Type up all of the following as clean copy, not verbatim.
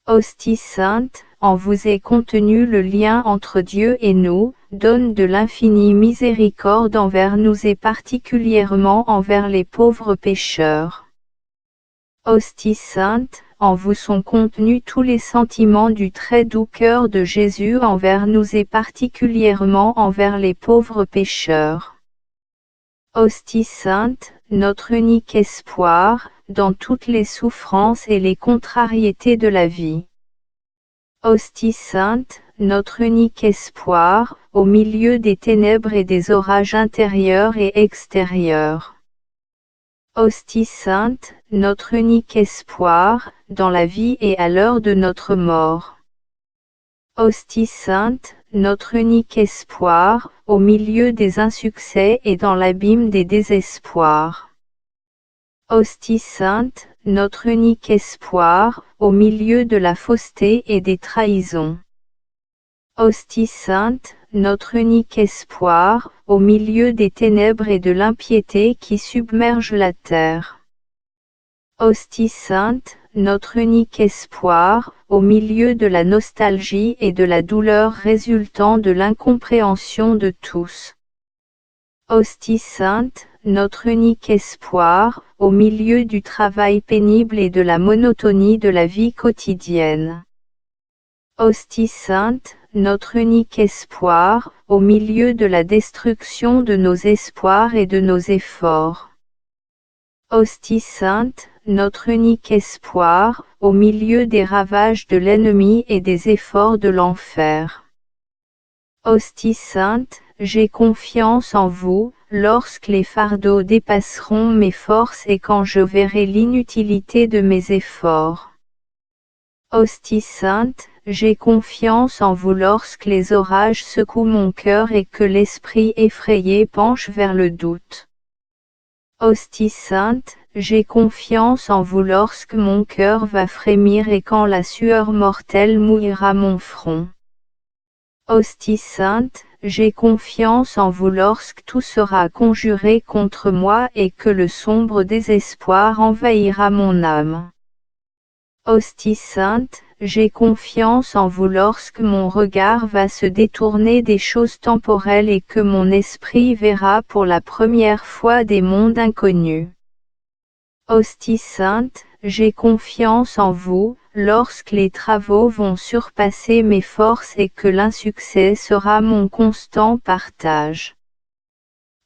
Hostie sainte, en vous est contenu le lien entre Dieu et nous, donne de l'infinie miséricorde envers nous et particulièrement envers les pauvres pécheurs. Hostie sainte, en vous sont contenus tous les sentiments du très doux cœur de Jésus envers nous et particulièrement envers les pauvres pécheurs. Hostie sainte, notre unique espoir, dans toutes les souffrances et les contrariétés de la vie. Hostie sainte, notre unique espoir, au milieu des ténèbres et des orages intérieurs et extérieurs. Hostie sainte, notre unique espoir, dans la vie et à l'heure de notre mort. Hostie sainte, notre unique espoir, au milieu des insuccès et dans l'abîme des désespoirs. Hostie sainte, notre unique espoir, au milieu de la fausseté et des trahisons. Hostie sainte, notre unique espoir, au milieu des ténèbres et de l'impiété qui submergent la terre. Hostie sainte, notre unique espoir, au milieu de la nostalgie et de la douleur résultant de l'incompréhension de tous. Hostie sainte, notre unique espoir, au milieu du travail pénible et de la monotonie de la vie quotidienne. Hostie sainte, notre unique espoir, au milieu de la destruction de nos espoirs et de nos efforts. Hostie sainte, notre unique espoir, au milieu des ravages de l'ennemi et des efforts de l'enfer. Hostie sainte, j'ai confiance en vous, lorsque les fardeaux dépasseront mes forces et quand je verrai l'inutilité de mes efforts. Hostie sainte, j'ai confiance en vous lorsque les orages secouent mon cœur et que l'esprit effrayé penche vers le doute. Hostie sainte, j'ai confiance en vous lorsque mon cœur va frémir et quand la sueur mortelle mouillera mon front. Hostie sainte, j'ai confiance en vous lorsque tout sera conjuré contre moi et que le sombre désespoir envahira mon âme. Hostie sainte, j'ai confiance en vous lorsque mon regard va se détourner des choses temporelles et que mon esprit verra pour la première fois des mondes inconnus. Hostie sainte, j'ai confiance en vous, lorsque les travaux vont surpasser mes forces et que l'insuccès sera mon constant partage.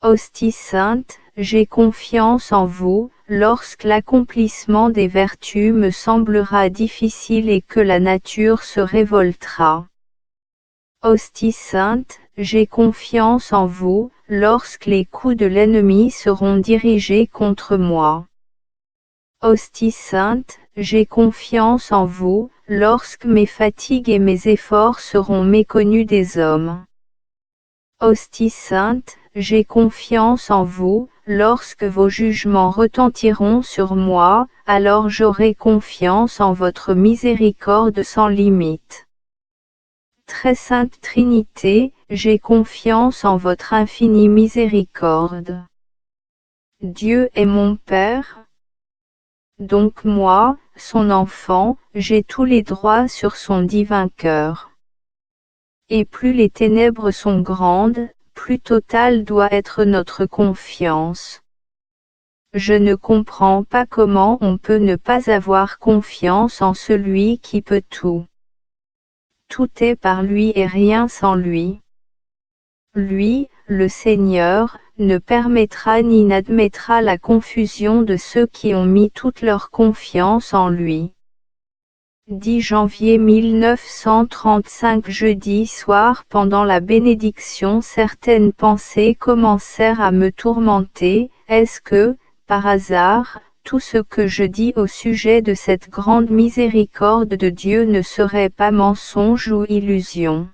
Hostie sainte, j'ai confiance en vous, lorsque l'accomplissement des vertus me semblera difficile et que la nature se révoltera. Hostie sainte, j'ai confiance en vous, lorsque les coups de l'ennemi seront dirigés contre moi. Hostie sainte, j'ai confiance en vous, lorsque mes fatigues et mes efforts seront méconnus des hommes. Hostie sainte, j'ai confiance en vous, lorsque vos jugements retentiront sur moi, alors j'aurai confiance en votre miséricorde sans limite. Très sainte Trinité, j'ai confiance en votre infinie miséricorde. Dieu est mon Père. Donc moi, son enfant, j'ai tous les droits sur son divin cœur. Et plus les ténèbres sont grandes, plus totale doit être notre confiance. Je ne comprends pas comment on peut ne pas avoir confiance en celui qui peut tout. Tout est par lui et rien sans lui. Lui, le Seigneur, ne permettra ni n'admettra la confusion de ceux qui ont mis toute leur confiance en lui. 10 janvier 1935 jeudi soir pendant la bénédiction certaines pensées commencèrent à me tourmenter. Est-ce que, par hasard, tout ce que je dis au sujet de cette grande miséricorde de Dieu ne serait pas mensonge ou illusion?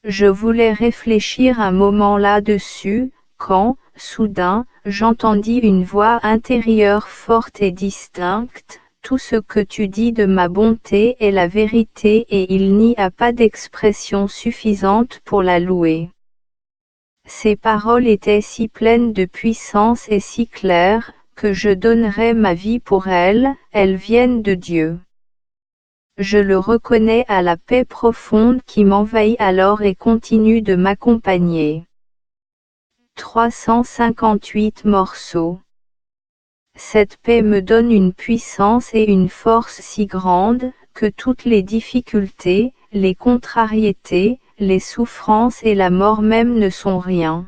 Je voulais réfléchir un moment là-dessus, quand, soudain, j'entendis une voix intérieure forte et distincte. Tout ce que tu dis de ma bonté est la vérité et il n'y a pas d'expression suffisante pour la louer. Ces paroles étaient si pleines de puissance et si claires, que je donnerais ma vie pour elles, elles viennent de Dieu. Je le reconnais à la paix profonde qui m'envahit alors et continue de m'accompagner. 358 morceaux. Cette paix me donne une puissance et une force si grandes, que toutes les difficultés, les contrariétés, les souffrances et la mort même ne sont rien.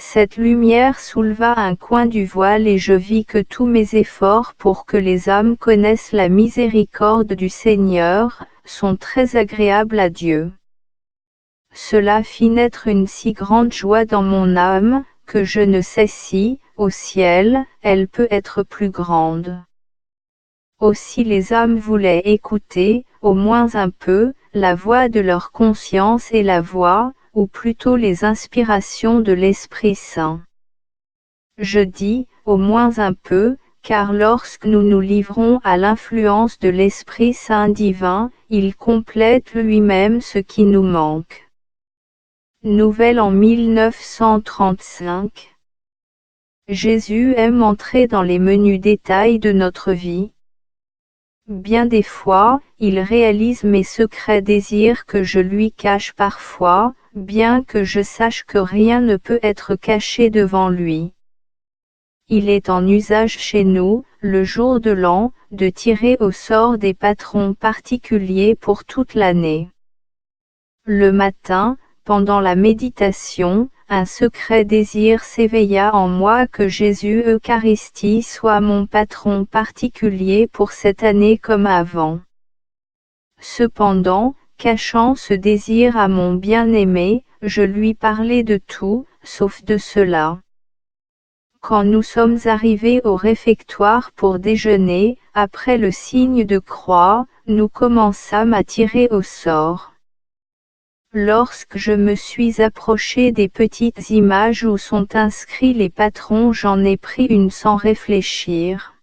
Cette lumière souleva un coin du voile et je vis que tous mes efforts pour que les âmes connaissent la miséricorde du Seigneur, sont très agréables à Dieu. Cela fit naître une si grande joie dans mon âme, que je ne sais si, au ciel, elle peut être plus grande. Aussi les âmes voulaient écouter, au moins un peu, la voix de leur conscience et la voix, ou plutôt les inspirations de l'Esprit Saint. Je dis, au moins un peu, car lorsque nous nous livrons à l'influence de l'Esprit Saint divin, il complète lui-même ce qui nous manque. Nouvelle en 1935. Jésus aime entrer dans les menus détails de notre vie. Bien des fois, il réalise mes secrets désirs que je lui cache parfois, bien que je sache que rien ne peut être caché devant lui. Il est en usage chez nous, le jour de l'an, de tirer au sort des patrons particuliers pour toute l'année. Le matin, pendant la méditation, un secret désir s'éveilla en moi que Jésus Eucharistie soit mon patron particulier pour cette année comme avant. Cependant, cachant ce désir à mon bien-aimé, je lui parlais de tout, sauf de cela. Quand nous sommes arrivés au réfectoire pour déjeuner, après le signe de croix, nous commençâmes à tirer au sort. Lorsque je me suis approché des petites images où sont inscrits les patrons, j'en ai pris une sans réfléchir.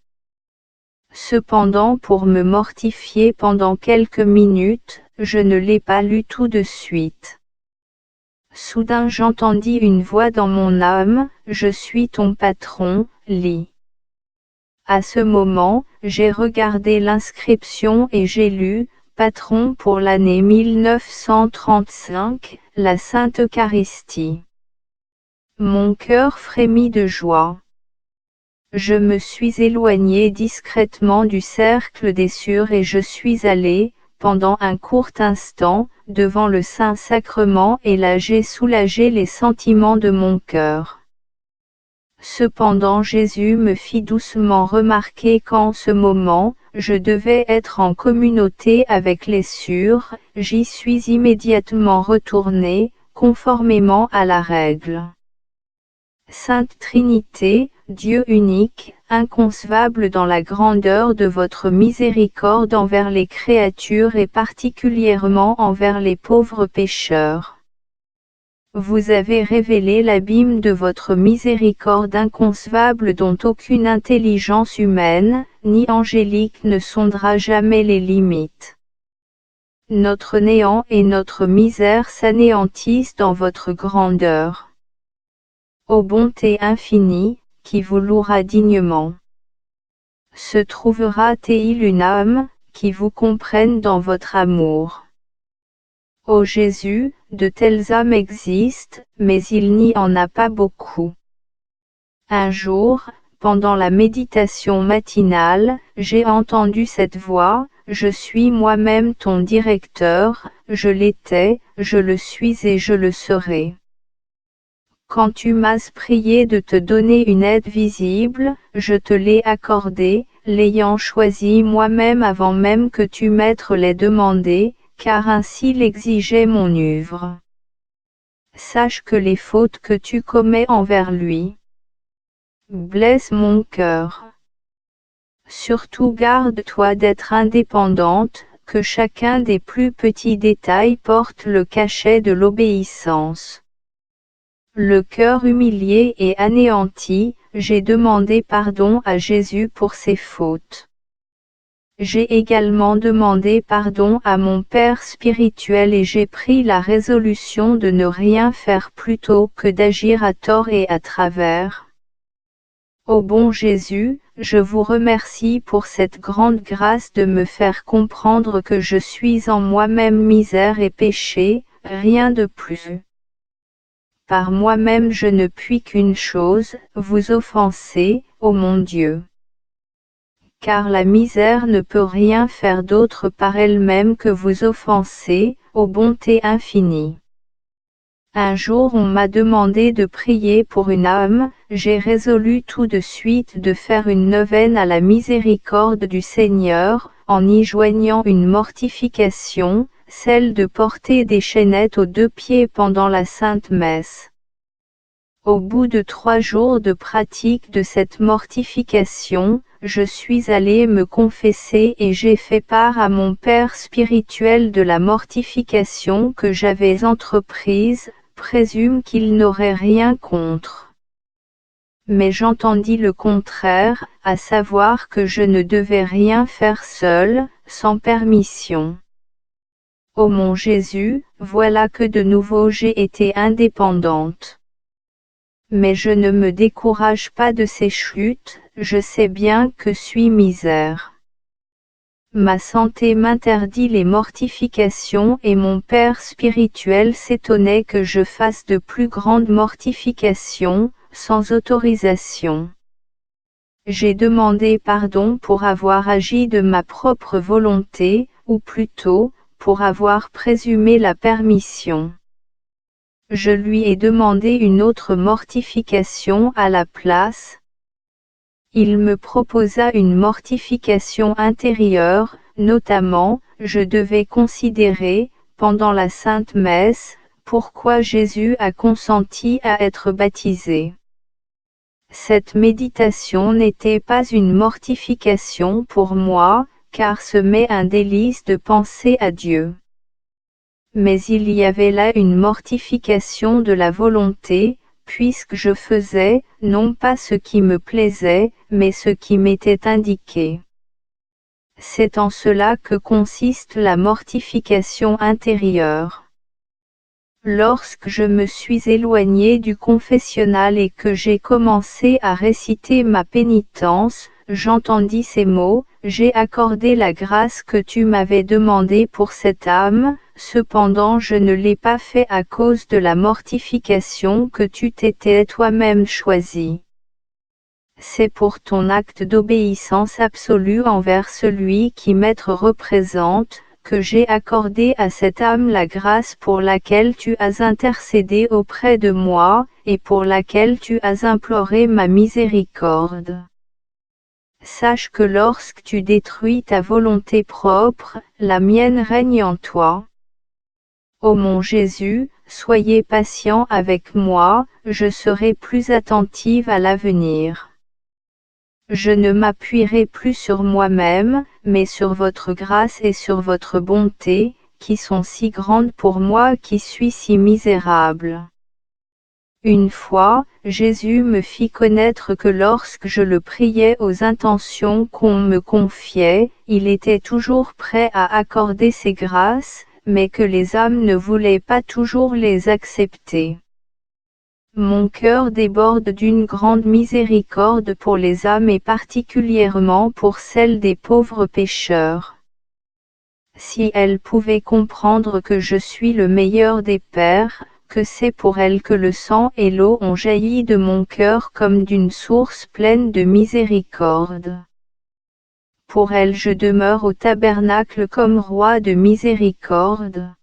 Cependant, pour me mortifier pendant quelques minutes, je ne l'ai pas lu tout de suite. Soudain j'entendis une voix dans mon âme, « Je suis ton patron, lis. » À ce moment, j'ai regardé l'inscription et j'ai lu, patron pour l'année 1935, la Sainte Eucharistie. Mon cœur frémit de joie. Je me suis éloigné discrètement du cercle des sûrs et je suis allé, pendant un court instant, devant le Saint-Sacrement et là j'ai soulagé les sentiments de mon cœur. Cependant Jésus me fit doucement remarquer qu'en ce moment, je devais être en communauté avec les sûrs, j'y suis immédiatement retourné, conformément à la règle. Sainte Trinité, Dieu unique, inconcevable dans la grandeur de votre miséricorde envers les créatures et particulièrement envers les pauvres pécheurs. Vous avez révélé l'abîme de votre miséricorde inconcevable dont aucune intelligence humaine, ni angélique ne sondera jamais les limites. Notre néant et notre misère s'anéantissent dans votre grandeur. Ô bonté infinie, qui vous louera dignement. Se trouvera-t-il une âme, qui vous comprenne dans votre amour? Ô Jésus, de telles âmes existent, mais il n'y en a pas beaucoup. Un jour, pendant la méditation matinale, j'ai entendu cette voix, « Je suis moi-même ton directeur, je l'étais, je le suis et je le serai. » Quand tu m'as prié de te donner une aide visible, je te l'ai accordée, l'ayant choisie moi-même avant même que tu m'aies l'ait demandé, car ainsi l'exigeait mon œuvre. Sache que les fautes que tu commets envers lui blessent mon cœur. Surtout garde-toi d'être indépendante, que chacun des plus petits détails porte le cachet de l'obéissance. Le cœur humilié et anéanti, j'ai demandé pardon à Jésus pour ses fautes. J'ai également demandé pardon à mon Père spirituel et j'ai pris la résolution de ne rien faire plutôt que d'agir à tort et à travers. Ô bon Jésus, je vous remercie pour cette grande grâce de me faire comprendre que je suis en moi-même misère et péché, rien de plus. Par moi-même je ne puis qu'une chose, vous offenser, ô mon Dieu. Car la misère ne peut rien faire d'autre par elle-même que vous offenser, ô bonté infinie. Un jour on m'a demandé de prier pour une âme, j'ai résolu tout de suite de faire une neuvaine à la miséricorde du Seigneur, en y joignant une mortification, celle de porter des chaînettes aux 2 pieds pendant la Sainte Messe. Au bout de 3 jours de pratique de cette mortification, je suis allé me confesser et j'ai fait part à mon Père spirituel de la mortification que j'avais entreprise, présume qu'il n'aurait rien contre. Mais j'entendis le contraire, à savoir que je ne devais rien faire seul, sans permission. Ô mon Jésus, voilà que de nouveau j'ai été indépendante. Mais je ne me décourage pas de ces chutes, je sais bien que suis misère. Ma santé m'interdit les mortifications et mon Père spirituel s'étonnait que je fasse de plus grandes mortifications, sans autorisation. J'ai demandé pardon pour avoir agi de ma propre volonté, ou plutôt, pour avoir présumé la permission. Je lui ai demandé une autre mortification à la place. Il me proposa une mortification intérieure, notamment, je devais considérer, pendant la Sainte Messe, pourquoi Jésus a consenti à être baptisé. Cette méditation n'était pas une mortification pour moi, car ce m'est un délice de penser à Dieu. Mais il y avait là une mortification de la volonté, puisque je faisais, non pas ce qui me plaisait, mais ce qui m'était indiqué. C'est en cela que consiste la mortification intérieure. Lorsque je me suis éloigné du confessionnal et que j'ai commencé à réciter ma pénitence, j'entendis ces mots, j'ai accordé la grâce que tu m'avais demandée pour cette âme, cependant je ne l'ai pas fait à cause de la mortification que tu t'étais toi-même choisie. C'est pour ton acte d'obéissance absolue envers celui qui m'être représente, que j'ai accordé à cette âme la grâce pour laquelle tu as intercédé auprès de moi, et pour laquelle tu as imploré ma miséricorde. Sache que lorsque tu détruis ta volonté propre, la mienne règne en toi. Ô mon Jésus, soyez patient avec moi, je serai plus attentive à l'avenir. Je ne m'appuierai plus sur moi-même, mais sur votre grâce et sur votre bonté, qui sont si grandes pour moi qui suis si misérable. Une fois, Jésus me fit connaître que lorsque je le priais aux intentions qu'on me confiait, il était toujours prêt à accorder ses grâces, mais que les âmes ne voulaient pas toujours les accepter. Mon cœur déborde d'une grande miséricorde pour les âmes et particulièrement pour celles des pauvres pécheurs. Si elles pouvaient comprendre que je suis le meilleur des pères, que c'est pour elles que le sang et l'eau ont jailli de mon cœur comme d'une source pleine de miséricorde. Pour elles je demeure au tabernacle comme roi de miséricorde.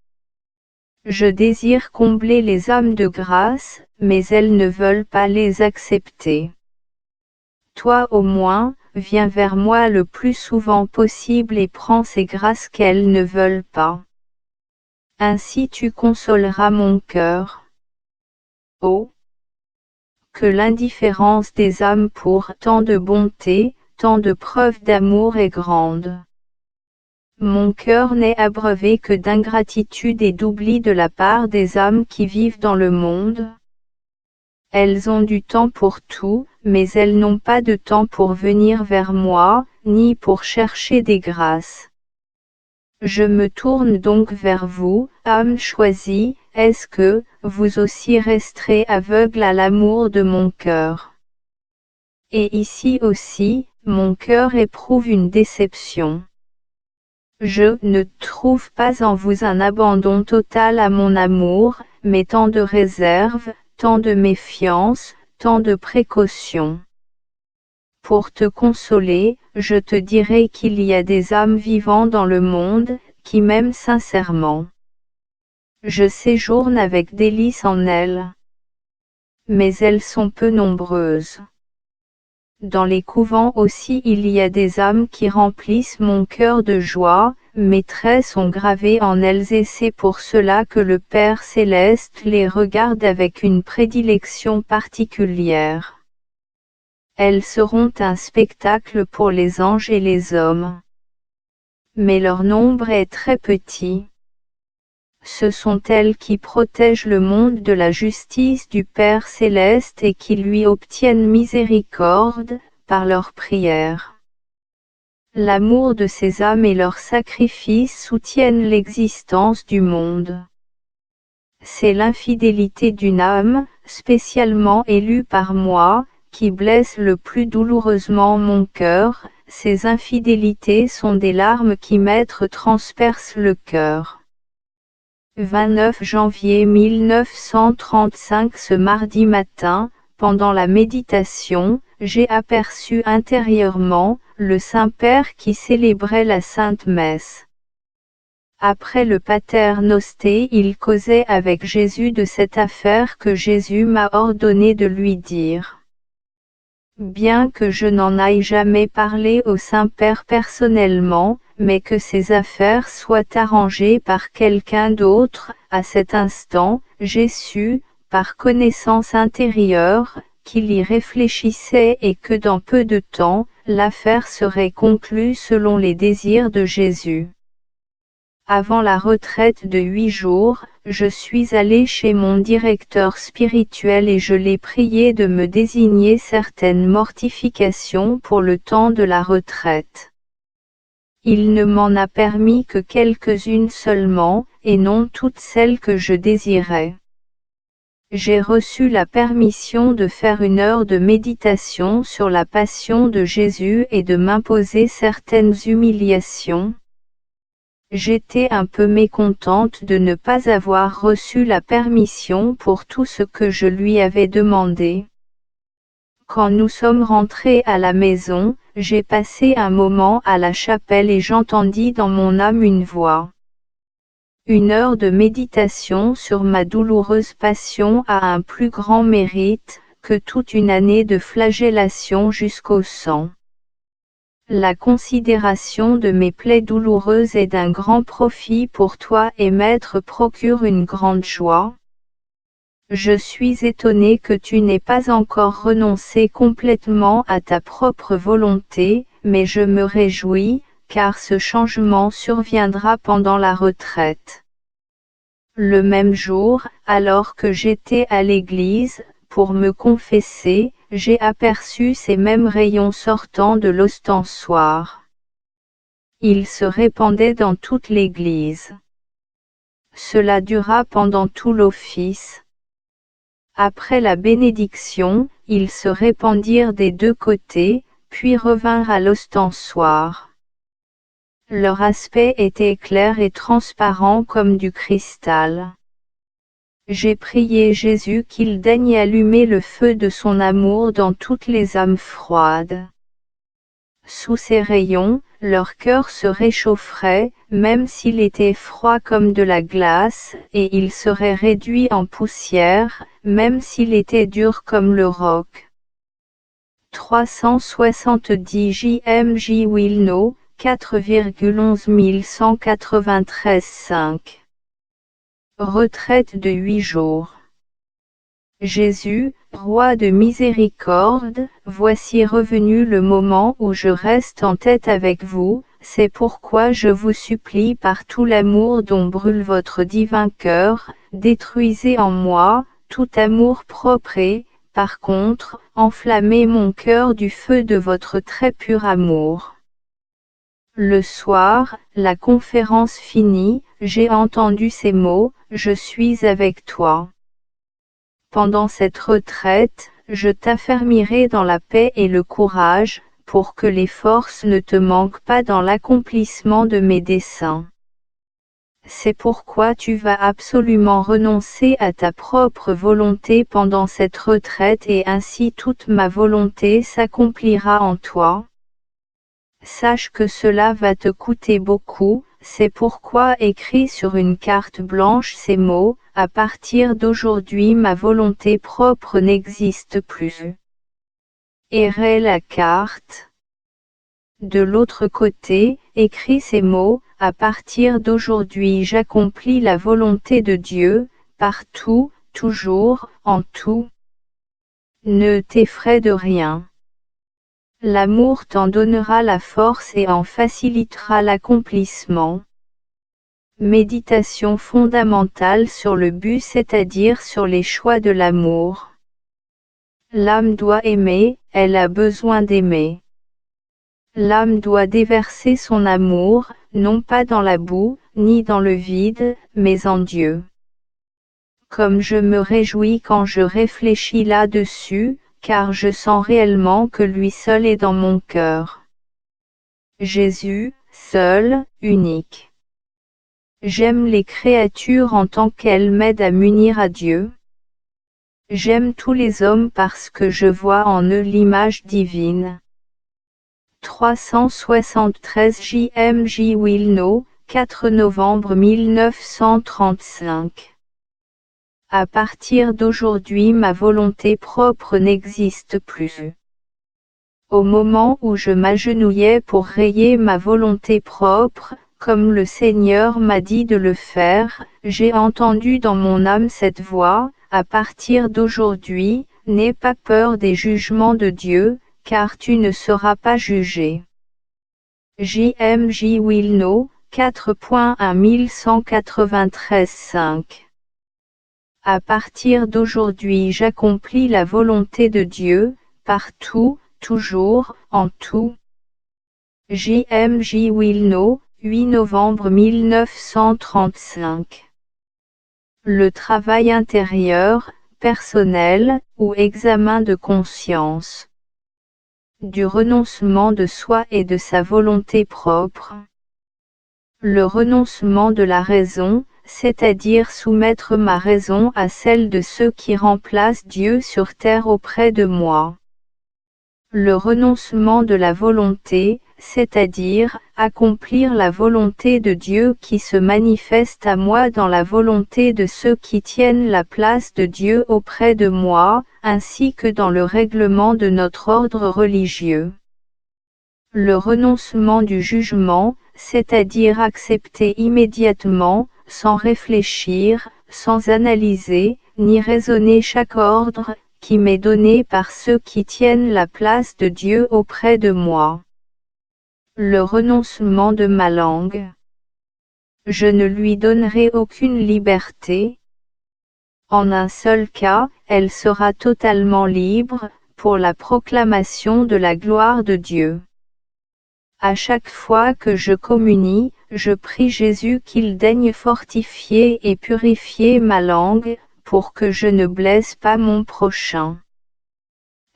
Je désire combler les âmes de grâce, mais elles ne veulent pas les accepter. Toi au moins, viens vers moi le plus souvent possible et prends ces grâces qu'elles ne veulent pas. Ainsi tu consoleras mon cœur. Oh! Que l'indifférence des âmes pour tant de bonté, tant de preuves d'amour est grande. Mon cœur n'est abreuvé que d'ingratitude et d'oubli de la part des âmes qui vivent dans le monde. Elles ont du temps pour tout, mais elles n'ont pas de temps pour venir vers moi, ni pour chercher des grâces. Je me tourne donc vers vous, âme choisie, est-ce que, vous aussi resterez aveugle à l'amour de mon cœur? Et ici aussi, mon cœur éprouve une déception. Je ne trouve pas en vous un abandon total à mon amour, mais tant de réserve, tant de méfiance, tant de précaution. Pour te consoler, je te dirai qu'il y a des âmes vivant dans le monde, qui m'aiment sincèrement. Je séjourne avec délice en elles. Mais elles sont peu nombreuses. Dans les couvents aussi il y a des âmes qui remplissent mon cœur de joie, mes traits sont gravés en elles et c'est pour cela que le Père céleste les regarde avec une prédilection particulière. Elles seront un spectacle pour les anges et les hommes. Mais leur nombre est très petit. Ce sont elles qui protègent le monde de la justice du Père céleste et qui lui obtiennent miséricorde, par leurs prières. L'amour de ces âmes et leurs sacrifices soutiennent l'existence du monde. C'est l'infidélité d'une âme, spécialement élue par moi, qui blesse le plus douloureusement mon cœur. Ces infidélités sont des larmes qui maîtres transpercent le cœur. 29 janvier 1935. Ce mardi matin, pendant la méditation, j'ai aperçu intérieurement le Saint-Père qui célébrait la Sainte Messe. Après le Pater Noster, il causait avec Jésus de cette affaire que Jésus m'a ordonné de lui dire. Bien que je n'en aille jamais parlé au Saint-Père personnellement, mais que ces affaires soient arrangées par quelqu'un d'autre, à cet instant, j'ai su, par connaissance intérieure, qu'il y réfléchissait et que dans peu de temps, l'affaire serait conclue selon les désirs de Jésus. Avant la retraite de 8 jours, je suis allé chez mon directeur spirituel et je l'ai prié de me désigner certaines mortifications pour le temps de la retraite. Il ne m'en a permis que quelques-unes seulement, et non toutes celles que je désirais. J'ai reçu la permission de faire 1 heure de méditation sur la passion de Jésus et de m'imposer certaines humiliations. J'étais un peu mécontente de ne pas avoir reçu la permission pour tout ce que je lui avais demandé. Quand nous sommes rentrés à la maison, j'ai passé un moment à la chapelle et j'entendis dans mon âme une voix. 1 heure de méditation sur ma douloureuse passion a un plus grand mérite que toute une année de flagellation jusqu'au sang. La considération de mes plaies douloureuses est d'un grand profit pour toi et Maître procure une grande joie. Je suis étonné que tu n'aies pas encore renoncé complètement à ta propre volonté, mais je me réjouis, car ce changement surviendra pendant la retraite. Le même jour, alors que j'étais à l'église, pour me confesser, j'ai aperçu ces mêmes rayons sortant de l'ostensoir. Ils se répandaient dans toute l'église. Cela dura pendant tout l'office. Après la bénédiction, ils se répandirent des 2 côtés, puis revinrent à l'ostensoir. Leur aspect était clair et transparent comme du cristal. J'ai prié Jésus qu'il daigne allumer le feu de son amour dans toutes les âmes froides. Sous ces rayons, leur cœur se réchaufferait, même s'il était froid comme de la glace, et il serait réduit en poussière, même s'il était dur comme le roc. 370 JMJ Wilno, 4,11193-5. Retraite de 8 jours. Jésus, roi de miséricorde, voici revenu le moment où je reste en tête avec vous, c'est pourquoi je vous supplie par tout l'amour dont brûle votre divin cœur, détruisez en moi, tout amour propre et, par contre, enflammez mon cœur du feu de votre très pur amour. Le soir, la conférence finie, j'ai entendu ces mots, je suis avec toi. Pendant cette retraite, je t'affermirai dans la paix et le courage, pour que les forces ne te manquent pas dans l'accomplissement de mes desseins. C'est pourquoi tu vas absolument renoncer à ta propre volonté pendant cette retraite et ainsi toute ma volonté s'accomplira en toi. Sache que cela va te coûter beaucoup, c'est pourquoi écris sur une carte blanche ces mots, à partir d'aujourd'hui ma volonté propre n'existe plus. Errais la carte. De l'autre côté, écris ces mots, à partir d'aujourd'hui j'accomplis la volonté de Dieu, partout, toujours, en tout. Ne t'effraie de rien. L'amour t'en donnera la force et en facilitera l'accomplissement. Méditation fondamentale sur le but, c'est-à-dire sur les choix de l'amour. L'âme doit aimer, elle a besoin d'aimer. L'âme doit déverser son amour, non pas dans la boue, ni dans le vide, mais en Dieu. Comme je me réjouis quand je réfléchis là-dessus, car je sens réellement que lui seul est dans mon cœur. Jésus, seul, unique. J'aime les créatures en tant qu'elles m'aident à m'unir à Dieu. J'aime tous les hommes parce que je vois en eux l'image divine. 373 JMJ Wilno, 4 novembre 1935. À partir d'aujourd'hui ma volonté propre n'existe plus. Au moment où je m'agenouillais pour rayer ma volonté propre, comme le Seigneur m'a dit de le faire, j'ai entendu dans mon âme cette voix, à partir d'aujourd'hui, n'aie pas peur des jugements de Dieu, car tu ne seras pas jugé. JMJ Wilno, 4.1193-5. À partir d'aujourd'hui j'accomplis la volonté de Dieu, partout, toujours, en tout. JMJ Wilno, 8 novembre 1935. Le travail intérieur, personnel, ou examen de conscience. Du renoncement de soi et de sa volonté propre. Le renoncement de la raison, c'est-à-dire soumettre ma raison à celle de ceux qui remplacent Dieu sur terre auprès de moi. Le renoncement de la volonté, c'est-à-dire accomplir la volonté de Dieu qui se manifeste à moi dans la volonté de ceux qui tiennent la place de Dieu auprès de moi, ainsi que dans le règlement de notre ordre religieux. Le renoncement du jugement, c'est-à-dire accepter immédiatement, sans réfléchir, sans analyser, ni raisonner chaque ordre, qui m'est donné par ceux qui tiennent la place de Dieu auprès de moi. Le renoncement de ma langue. Je ne lui donnerai aucune liberté. En un seul cas, elle sera totalement libre, pour la proclamation de la gloire de Dieu. À chaque fois que je communie, je prie Jésus qu'il daigne fortifier et purifier ma langue, pour que je ne blesse pas mon prochain.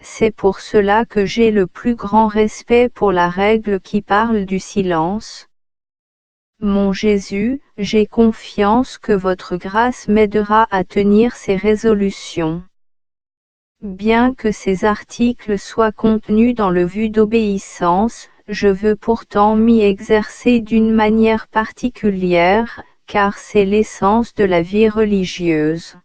C'est pour cela que j'ai le plus grand respect pour la règle qui parle du silence. Mon Jésus, j'ai confiance que votre grâce m'aidera à tenir ces résolutions. Bien que ces articles soient contenus dans le vœu d'obéissance, je veux pourtant m'y exercer d'une manière particulière, car c'est l'essence de la vie religieuse.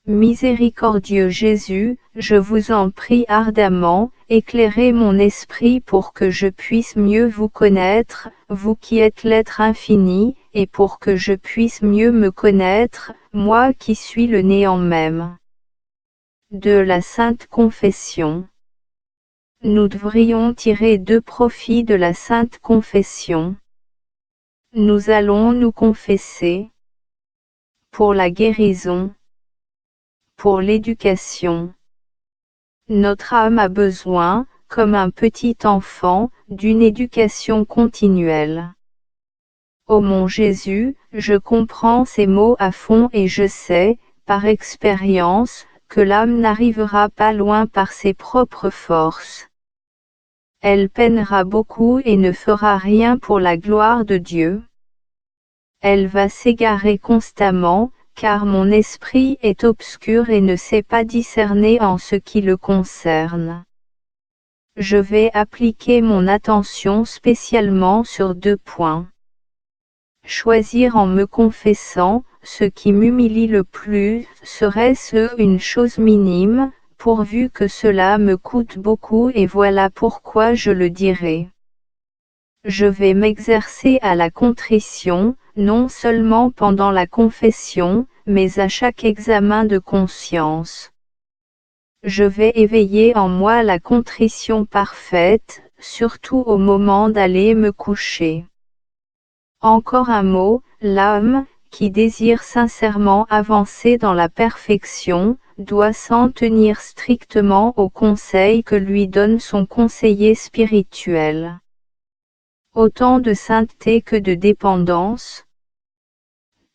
Miséricordieux Jésus, je vous en prie ardemment, éclairez mon esprit pour que je puisse mieux vous connaître, vous qui êtes l'être infini, et pour que je puisse mieux me connaître, moi qui suis le néant même. De la Sainte Confession. Nous devrions tirer deux profits de la Sainte Confession. Nous allons nous confesser. Pour la guérison. Pour l'éducation. Notre âme a besoin, comme un petit enfant, d'une éducation continuelle. Ô mon Jésus, je comprends ces mots à fond et je sais, par expérience, que l'âme n'arrivera pas loin par ses propres forces. Elle peinera beaucoup et ne fera rien pour la gloire de Dieu. Elle va s'égarer constamment, car mon esprit est obscur et ne sait pas discerner en ce qui le concerne. Je vais appliquer mon attention spécialement sur 2 points. Choisir en me confessant, ce qui m'humilie le plus, serait-ce une chose minime, pourvu que cela me coûte beaucoup, et voilà pourquoi je le dirai. Je vais m'exercer à la contrition, non seulement pendant la confession, mais à chaque examen de conscience. Je vais éveiller en moi la contrition parfaite, surtout au moment d'aller me coucher. Encore un mot, l'âme, qui désire sincèrement avancer dans la perfection, doit s'en tenir strictement aux conseils que lui donne son conseiller spirituel. Autant de sainteté que de dépendance.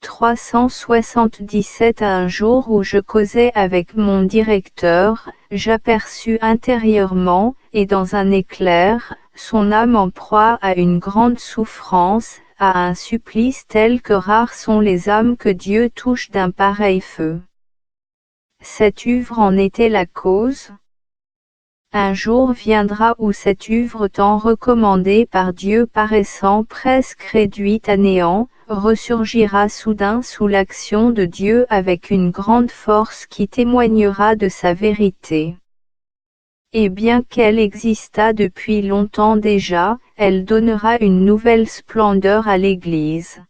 377. Un jour où je causais avec mon directeur, j'aperçus intérieurement, et dans un éclair, son âme en proie à une grande souffrance, à un supplice tel que rares sont les âmes que Dieu touche d'un pareil feu. Cette œuvre en était la cause. Un jour viendra où cette œuvre tant recommandée par Dieu paraissant presque réduite à néant, ressurgira soudain sous l'action de Dieu avec une grande force qui témoignera de sa vérité. Et bien qu'elle existât depuis longtemps déjà, elle donnera une nouvelle splendeur à l'Église.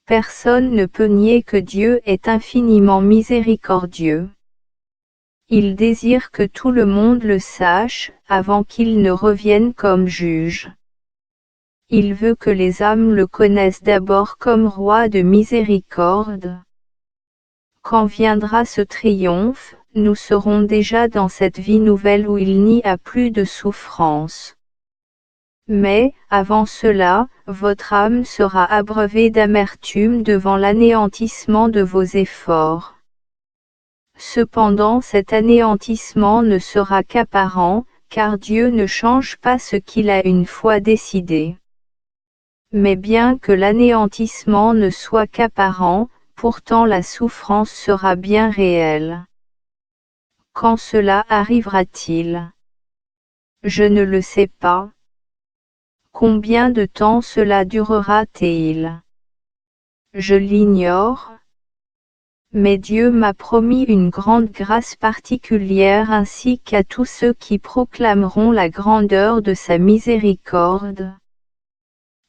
Personne ne peut nier que Dieu est infiniment miséricordieux. Il désire que tout le monde le sache, avant qu'il ne revienne comme juge. Il veut que les âmes le connaissent d'abord comme roi de miséricorde. Quand viendra ce triomphe, nous serons déjà dans cette vie nouvelle où il n'y a plus de souffrance. Mais, avant cela, votre âme sera abreuvée d'amertume devant l'anéantissement de vos efforts. Cependant cet anéantissement ne sera qu'apparent, car Dieu ne change pas ce qu'il a une fois décidé. Mais bien que l'anéantissement ne soit qu'apparent, pourtant la souffrance sera bien réelle. Quand cela arrivera-t-il? Je ne le sais pas. Combien de temps cela durera-t-il? Je l'ignore. Mais Dieu m'a promis une grande grâce particulière ainsi qu'à tous ceux qui proclameront la grandeur de sa miséricorde.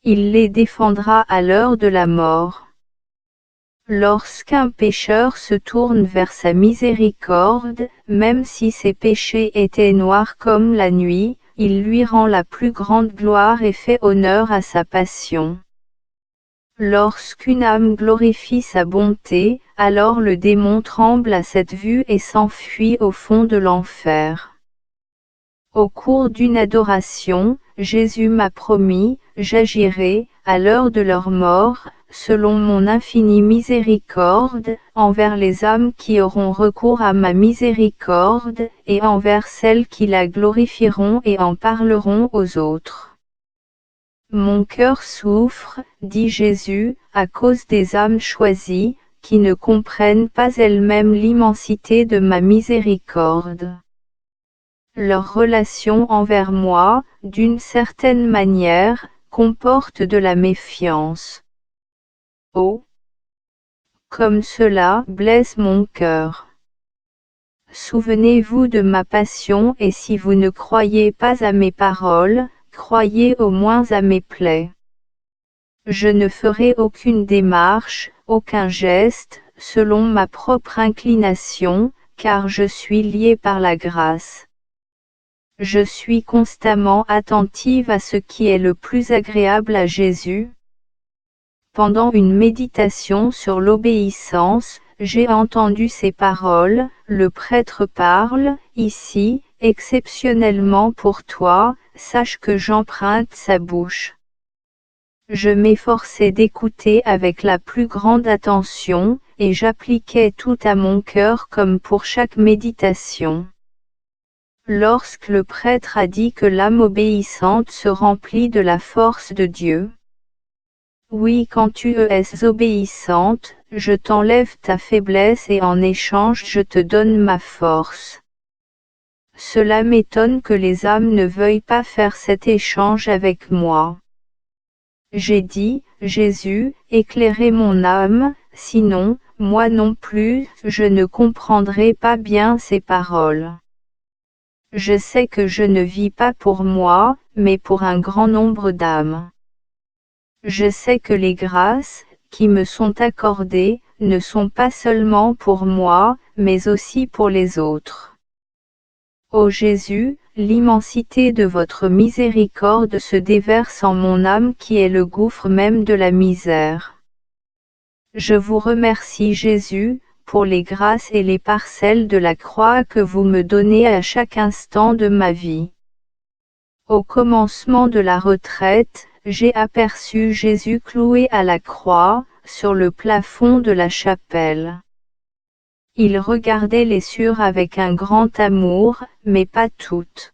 Il les défendra à l'heure de la mort. Lorsqu'un pécheur se tourne vers sa miséricorde, même si ses péchés étaient noirs comme la nuit, il lui rend la plus grande gloire et fait honneur à sa passion. Lorsqu'une âme glorifie sa bonté, alors le démon tremble à cette vue et s'enfuit au fond de l'enfer. Au cours d'une adoration, Jésus m'a promis, j'agirai, à l'heure de leur mort, selon mon infinie miséricorde, envers les âmes qui auront recours à ma miséricorde, et envers celles qui la glorifieront et en parleront aux autres. Mon cœur souffre, dit Jésus, à cause des âmes choisies, qui ne comprennent pas elles-mêmes l'immensité de ma miséricorde. Leur relation envers moi, d'une certaine manière, comporte de la méfiance. Oh! Comme cela blesse mon cœur. Souvenez-vous de ma passion et si vous ne croyez pas à mes paroles, croyez au moins à mes plaies. Je ne ferai aucune démarche, aucun geste, selon ma propre inclination, car je suis lié par la grâce. Je suis constamment attentive à ce qui est le plus agréable à Jésus. Pendant une méditation sur l'obéissance, j'ai entendu ces paroles, le prêtre parle, ici, exceptionnellement pour toi, sache que j'emprunte sa bouche. Je m'efforçais d'écouter avec la plus grande attention, et j'appliquais tout à mon cœur comme pour chaque méditation. lorsque le prêtre a dit que l'âme obéissante se remplit de la force de Dieu. Oui, quand tu es obéissante, je t'enlève ta faiblesse et en échange je te donne ma force. Cela m'étonne que les âmes ne veuillent pas faire cet échange avec moi. J'ai dit, Jésus, éclairez mon âme, sinon, moi non plus, je ne comprendrai pas bien ces paroles. Je sais que je ne vis pas pour moi, mais pour un grand nombre d'âmes. Je sais que les grâces, qui me sont accordées, ne sont pas seulement pour moi, mais aussi pour les autres. Ô Jésus, l'immensité de votre miséricorde se déverse en mon âme qui est le gouffre même de la misère. Je vous remercie Jésus, pour les grâces et les parcelles de la croix que vous me donnez à chaque instant de ma vie. Au commencement de la retraite, j'ai aperçu Jésus cloué à la croix, sur le plafond de la chapelle. Il regardait les cieux avec un grand amour, mais pas toutes.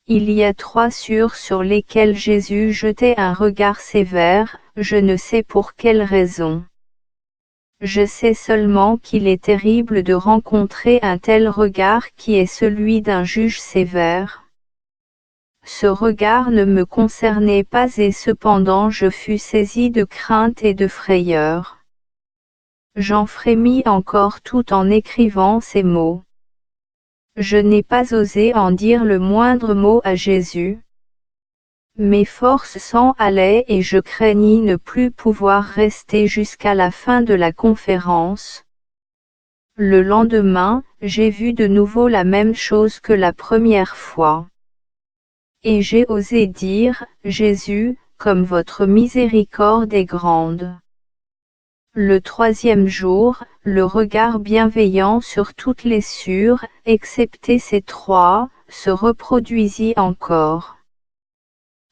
Il y a 3 cieux sur lesquels Jésus jetait un regard sévère, je ne sais pour quelle raison. Je sais seulement qu'il est terrible de rencontrer un tel regard qui est celui d'un juge sévère. Ce regard ne me concernait pas et cependant je fus saisi de crainte et de frayeur. J'en frémis encore tout en écrivant ces mots. Je n'ai pas osé en dire le moindre mot à Jésus. Mes forces s'en allaient et je craignis ne plus pouvoir rester jusqu'à la fin de la conférence. Le lendemain, j'ai vu de nouveau la même chose que la première fois. Et j'ai osé dire, Jésus, comme votre miséricorde est grande. Le 3e jour, le regard bienveillant sur toutes les cieux, excepté ces 3, se reproduisit encore.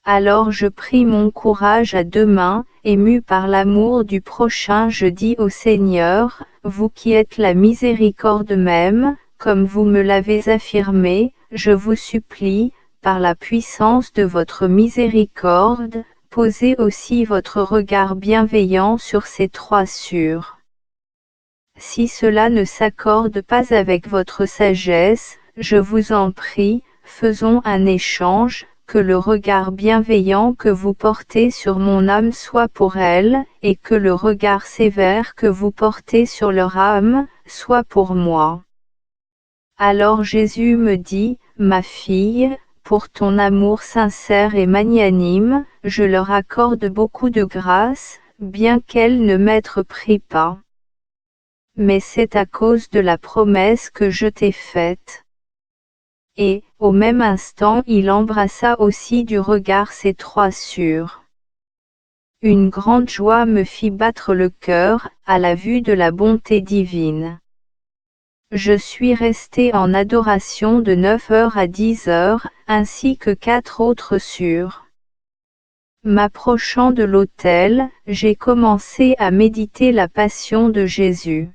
Alors je pris mon courage à 2 mains, ému par l'amour du prochain je dis au Seigneur, vous qui êtes la miséricorde même, comme vous me l'avez affirmé, je vous supplie, par la puissance de votre miséricorde, posez aussi votre regard bienveillant sur ces 3 cieux. Si cela ne s'accorde pas avec votre sagesse, je vous en prie, faisons un échange, que le regard bienveillant que vous portez sur mon âme soit pour elle, et que le regard sévère que vous portez sur leur âme, soit pour moi. Alors Jésus me dit, ma fille, pour ton amour sincère et magnanime, je leur accorde beaucoup de grâce, bien qu'elles ne m'être-prient pas. Mais c'est à cause de la promesse que je t'ai faite. Et, au même instant il embrassa aussi du regard ces 3 cieux. Une grande joie me fit battre le cœur, à la vue de la bonté divine. Je suis resté en adoration de 9 heures à 10 heures, ainsi que 4 autres cieux. M'approchant de l'autel, j'ai commencé à méditer la passion de Jésus.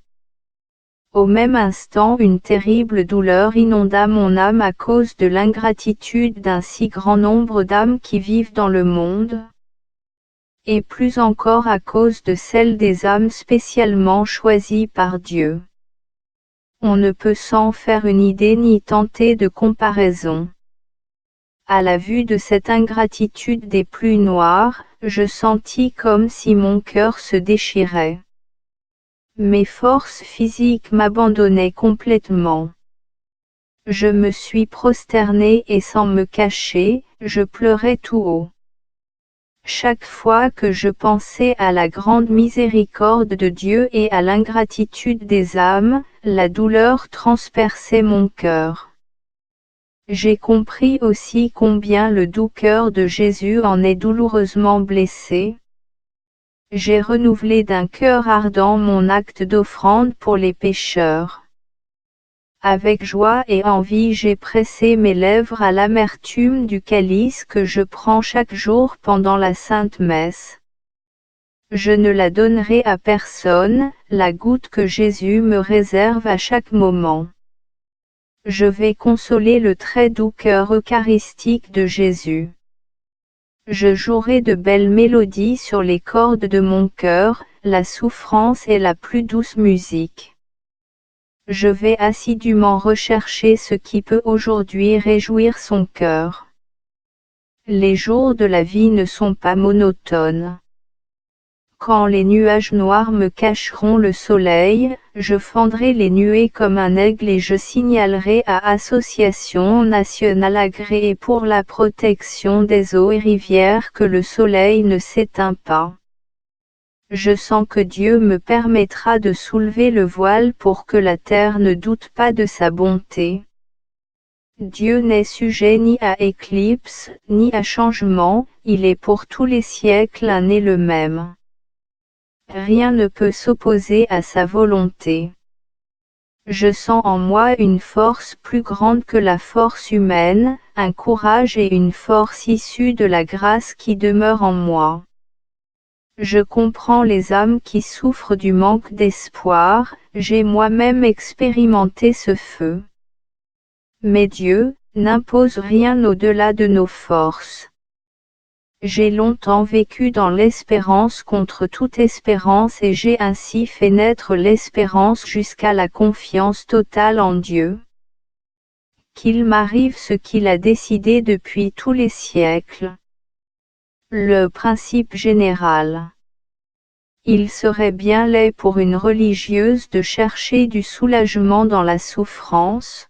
Au même instant une terrible douleur inonda mon âme à cause de l'ingratitude d'un si grand nombre d'âmes qui vivent dans le monde, et plus encore à cause de celle des âmes spécialement choisies par Dieu. On ne peut s'en faire une idée ni tenter de comparaison. À la vue de cette ingratitude des plus noires, je sentis comme si mon cœur se déchirait. Mes forces physiques m'abandonnaient complètement. Je me suis prosterné et sans me cacher, je pleurais tout haut. Chaque fois que je pensais à la grande miséricorde de Dieu et à l'ingratitude des âmes, la douleur transperçait mon cœur. J'ai compris aussi combien le doux cœur de Jésus en est douloureusement blessé. J'ai renouvelé d'un cœur ardent mon acte d'offrande pour les pécheurs. Avec joie et envie j'ai pressé mes lèvres à l'amertume du calice que je prends chaque jour pendant la Sainte Messe. Je ne la donnerai à personne, la goutte que Jésus me réserve à chaque moment. Je vais consoler le très doux cœur eucharistique de Jésus. Je jouerai de belles mélodies sur les cordes de mon cœur, la souffrance est la plus douce musique. Je vais assidûment rechercher ce qui peut aujourd'hui réjouir son cœur. Les jours de la vie ne sont pas monotones. Quand les nuages noirs me cacheront le soleil, je fendrai les nuées comme un aigle et je signalerai à Association nationale agréée pour la protection des eaux et rivières que le soleil ne s'éteint pas. Je sens que Dieu me permettra de soulever le voile pour que la terre ne doute pas de sa bonté. Dieu n'est sujet ni à éclipse, ni à changement, il est pour tous les siècles un et le même. Rien ne peut s'opposer à sa volonté. Je sens en moi une force plus grande que la force humaine, un courage et une force issus de la grâce qui demeure en moi. Je comprends les âmes qui souffrent du manque d'espoir, j'ai moi-même expérimenté ce feu. Mais Dieu n'impose rien au-delà de nos forces. J'ai longtemps vécu dans l'espérance contre toute espérance et j'ai ainsi fait naître l'espérance jusqu'à la confiance totale en Dieu. Qu'il m'arrive ce qu'il a décidé depuis tous les siècles. Le principe général. Il serait bien laid pour une religieuse de chercher du soulagement dans la souffrance.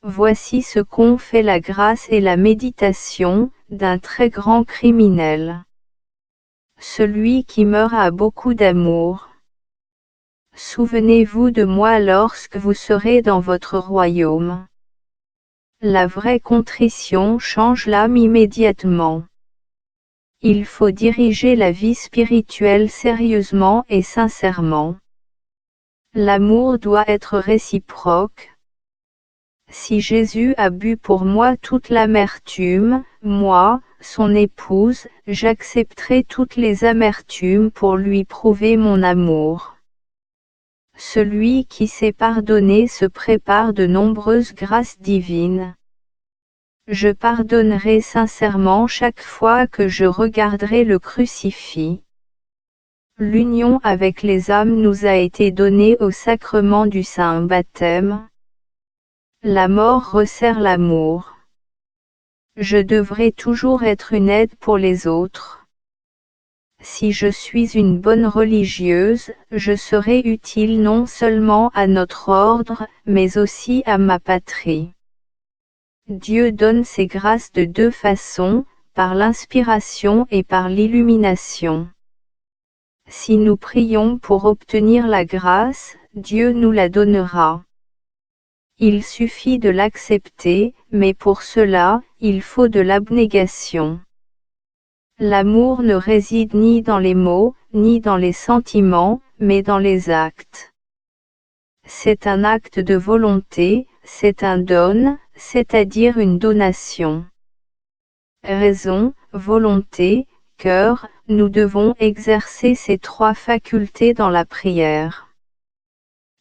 Voici ce qu'ont fait la grâce et la méditation d'un très grand criminel. Celui qui meurt a beaucoup d'amour. Souvenez-vous de moi lorsque vous serez dans votre royaume. La vraie contrition change l'âme immédiatement. Il faut diriger la vie spirituelle sérieusement et sincèrement. L'amour doit être réciproque. Si Jésus a bu pour moi toute l'amertume, moi, son épouse, j'accepterai toutes les amertumes pour lui prouver mon amour. Celui qui sait pardonner se prépare de nombreuses grâces divines. Je pardonnerai sincèrement chaque fois que je regarderai le crucifix. L'union avec les âmes nous a été donnée au sacrement du saint baptême. La mort resserre l'amour. Je devrais toujours être une aide pour les autres. Si je suis une bonne religieuse, je serai utile non seulement à notre ordre, mais aussi à ma patrie. Dieu donne ses grâces de deux façons, par l'inspiration et par l'illumination. Si nous prions pour obtenir la grâce, Dieu nous la donnera. Il suffit de l'accepter, mais pour cela, il faut de l'abnégation. L'amour ne réside ni dans les mots, ni dans les sentiments, mais dans les actes. C'est un acte de volonté, c'est un don, c'est-à-dire une donation. Raison, volonté, cœur, nous devons exercer ces trois facultés dans la prière.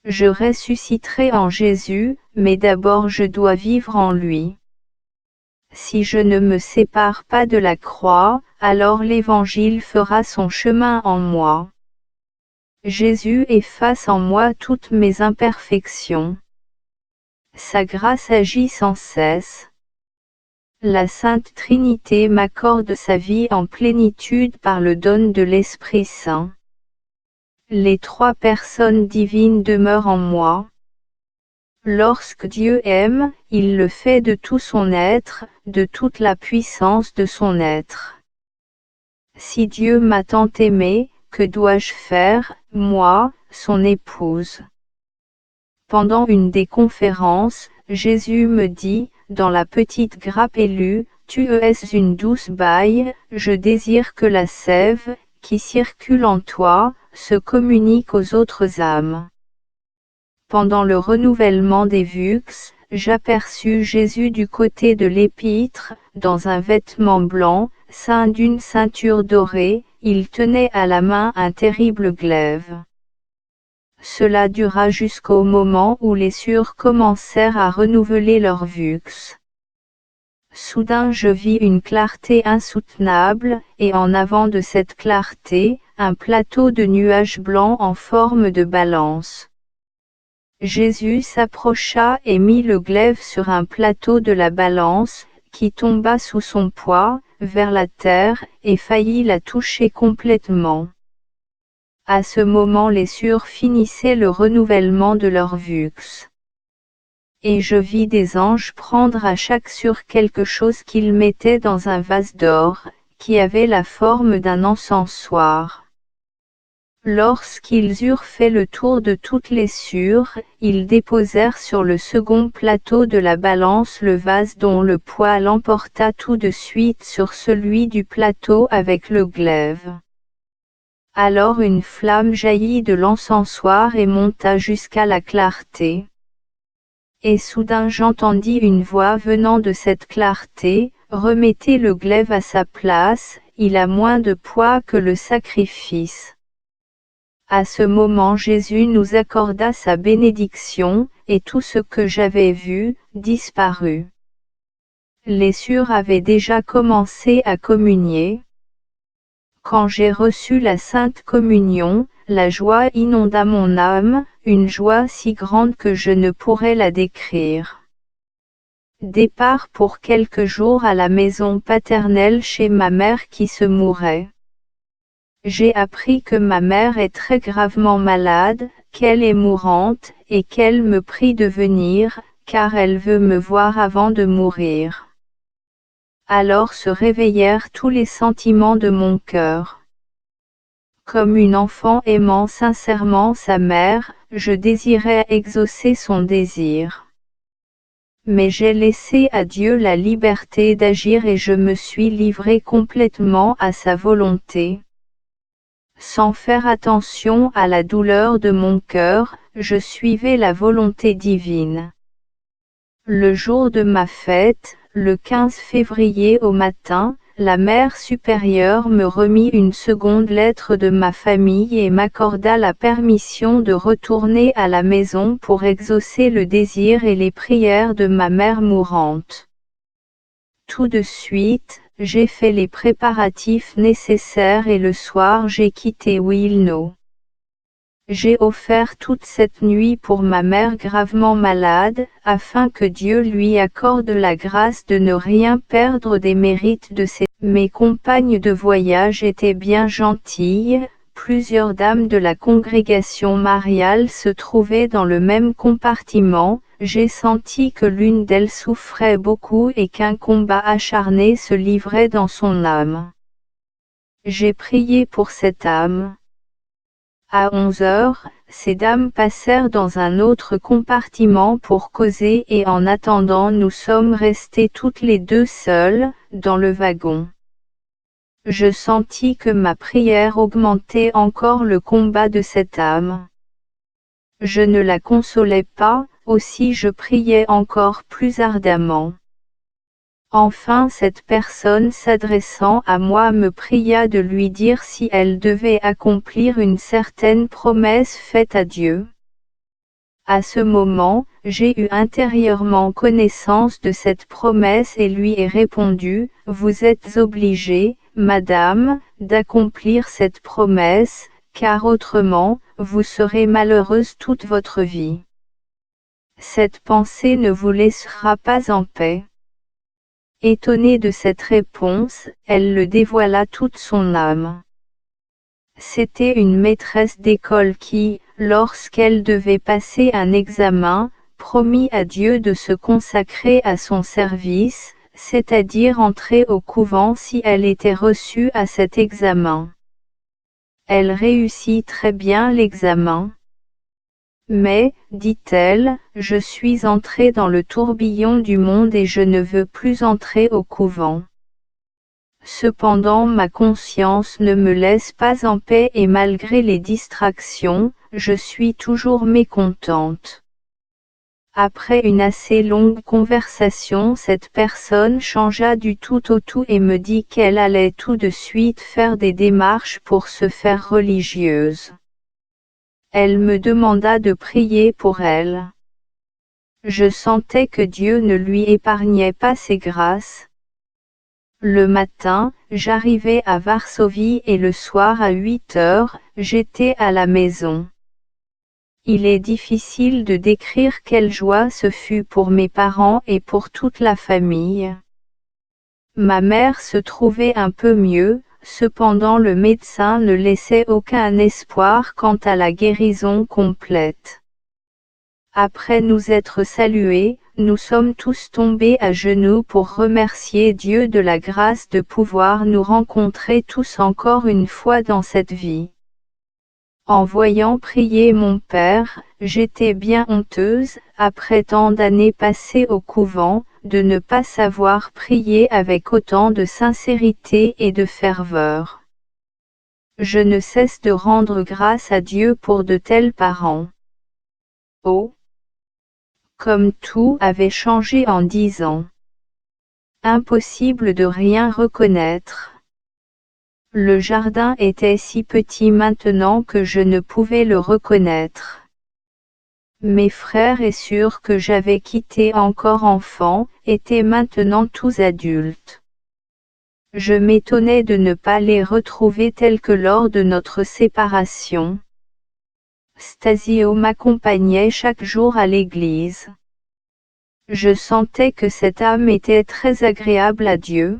Je ressusciterai en Jésus, mais d'abord je dois vivre en lui. Si je ne me sépare pas de la croix, alors l'Évangile fera son chemin en moi. Jésus efface en moi toutes mes imperfections. Sa grâce agit sans cesse. La Sainte Trinité m'accorde sa vie en plénitude par le don de l'Esprit Saint. Les trois personnes divines demeurent en moi. Lorsque Dieu aime, il le fait de tout son être, de toute la puissance de son être. Si Dieu m'a tant aimé, que dois-je faire, moi, son épouse? Pendant une des conférences, Jésus me dit, dans la petite grappe élue, tu es une douce baille, je désire que la sève, qui circule en toi, se communique aux autres âmes. Pendant le renouvellement des vux, j'aperçus Jésus du côté de l'épître, dans un vêtement blanc, ceint d'une ceinture dorée, il tenait à la main un terrible glaive. Cela dura jusqu'au moment où les Sûrs commencèrent à renouveler leur vux. Soudain je vis une clarté insoutenable, et en avant de cette clarté, un plateau de nuages blancs en forme de balance. Jésus s'approcha et mit le glaive sur un plateau de la balance, qui tomba sous son poids, vers la terre, et faillit la toucher complètement. À ce moment les Sûrs finissaient le renouvellement de leur vux. Et je vis des anges prendre à chaque Sûr quelque chose qu'ils mettaient dans un vase d'or, qui avait la forme d'un encensoir. Lorsqu'ils eurent fait le tour de toutes les Sûrs, ils déposèrent sur le second plateau de la balance le vase dont le poids l'emporta tout de suite sur celui du plateau avec le glaive. Alors une flamme jaillit de l'encensoir et monta jusqu'à la clarté. Et soudain j'entendis une voix venant de cette clarté, « Remettez le glaive à sa place, il a moins de poids que le sacrifice. » À ce moment Jésus nous accorda sa bénédiction, et tout ce que j'avais vu, disparut. Les Sûrs avaient déjà commencé à communier. Quand j'ai reçu la Sainte Communion, la joie inonda mon âme, une joie si grande que je ne pourrais la décrire. Départ pour quelques jours à la maison paternelle chez ma mère qui se mourait. J'ai appris que ma mère est très gravement malade, qu'elle est mourante, et qu'elle me prie de venir, car elle veut me voir avant de mourir. Alors se réveillèrent tous les sentiments de mon cœur. Comme une enfant aimant sincèrement sa mère, je désirais exaucer son désir. Mais j'ai laissé à Dieu la liberté d'agir et je me suis livré complètement à sa volonté. Sans faire attention à la douleur de mon cœur, je suivais la volonté divine. Le jour de ma fête, le 15 février au matin, la Mère supérieure me remit une seconde lettre de ma famille et m'accorda la permission de retourner à la maison pour exaucer le désir et les prières de ma mère mourante. Tout de suite, j'ai fait les préparatifs nécessaires et le soir j'ai quitté Wilno. J'ai offert toute cette nuit pour ma mère gravement malade, afin que Dieu lui accorde la grâce de ne rien perdre des mérites de ses. Mes compagnes de voyage étaient bien gentilles, plusieurs dames de la congrégation mariale se trouvaient dans le même compartiment, j'ai senti que l'une d'elles souffrait beaucoup et qu'un combat acharné se livrait dans son âme. J'ai prié pour cette âme. À 11 heures, ces dames passèrent dans un autre compartiment pour causer et en attendant nous sommes restées toutes les deux seules, dans le wagon. Je sentis que ma prière augmentait encore le combat de cette âme. Je ne la consolais pas, aussi je priais encore plus ardemment. Enfin cette personne s'adressant à moi me pria de lui dire si elle devait accomplir une certaine promesse faite à Dieu. À ce moment, j'ai eu intérieurement connaissance de cette promesse et lui ai répondu, « Vous êtes obligée, madame, d'accomplir cette promesse, car autrement, vous serez malheureuse toute votre vie. Cette pensée ne vous laissera pas en paix. » Étonnée de cette réponse, elle le dévoila toute son âme. C'était une maîtresse d'école qui, lorsqu'elle devait passer un examen, promit à Dieu de se consacrer à son service, c'est-à-dire entrer au couvent si elle était reçue à cet examen. Elle réussit très bien l'examen. Mais, dit-elle, je suis entrée dans le tourbillon du monde et je ne veux plus entrer au couvent. Cependant ma conscience ne me laisse pas en paix et malgré les distractions, je suis toujours mécontente. Après une assez longue conversation, cette personne changea du tout au tout et me dit qu'elle allait tout de suite faire des démarches pour se faire religieuse. Elle me demanda de prier pour elle. Je sentais que Dieu ne lui épargnait pas ses grâces. Le matin, j'arrivais à Varsovie et le soir à 8 heures, j'étais à la maison. Il est difficile de décrire quelle joie ce fut pour mes parents et pour toute la famille. Ma mère se trouvait un peu mieux, cependant le médecin ne laissait aucun espoir quant à la guérison complète. Après nous être salués, nous sommes tous tombés à genoux pour remercier Dieu de la grâce de pouvoir nous rencontrer tous encore une fois dans cette vie. En voyant prier mon père, j'étais bien honteuse, après tant d'années passées au couvent, de ne pas savoir prier avec autant de sincérité et de ferveur. Je ne cesse de rendre grâce à Dieu pour de tels parents. Oh! Comme tout avait changé en 10 ans. Impossible de rien reconnaître. Le jardin était si petit maintenant que je ne pouvais le reconnaître. Mes frères et sœurs que j'avais quittés encore enfants, étaient maintenant tous adultes. Je m'étonnais de ne pas les retrouver tels que lors de notre séparation. Stasio m'accompagnait chaque jour à l'église. Je sentais que cette âme était très agréable à Dieu.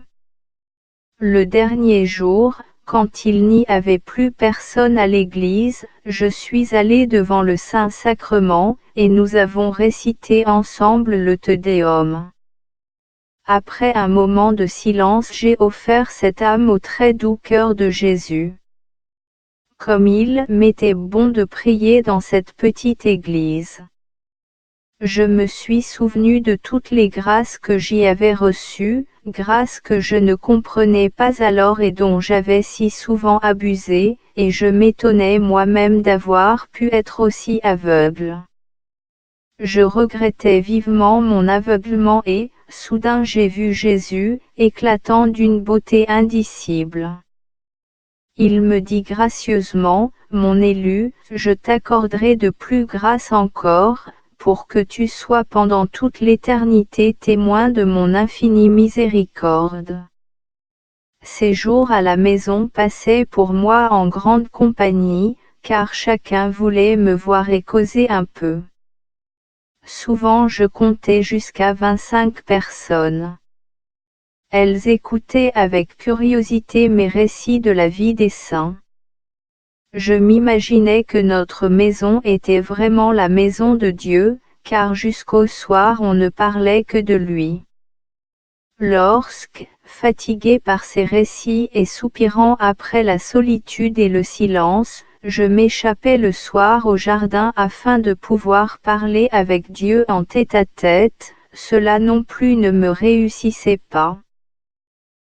Le dernier jour, quand il n'y avait plus personne à l'église, je suis allée devant le Saint-Sacrement, et nous avons récité ensemble le Te Deum. Après un moment de silence, j'ai offert cette âme au très doux cœur de Jésus. Comme il m'était bon de prier dans cette petite église. Je me suis souvenu de toutes les grâces que j'y avais reçues, grâces que je ne comprenais pas alors et dont j'avais si souvent abusé, et je m'étonnais moi-même d'avoir pu être aussi aveugle. Je regrettais vivement mon aveuglement et, soudain j'ai vu Jésus, éclatant d'une beauté indicible. Il me dit gracieusement, mon élu, je t'accorderai de plus grâces encore, pour que tu sois pendant toute l'éternité témoin de mon infinie miséricorde. Ces jours à la maison passaient pour moi en grande compagnie, car chacun voulait me voir et causer un peu. Souvent je comptais jusqu'à 25 personnes. Elles écoutaient avec curiosité mes récits de la vie des saints. Je m'imaginais que notre maison était vraiment la maison de Dieu, car jusqu'au soir on ne parlait que de lui. Lorsque, fatigué par ces récits et soupirant après la solitude et le silence, je m'échappais le soir au jardin afin de pouvoir parler avec Dieu en tête-à-tête, cela non plus ne me réussissait pas.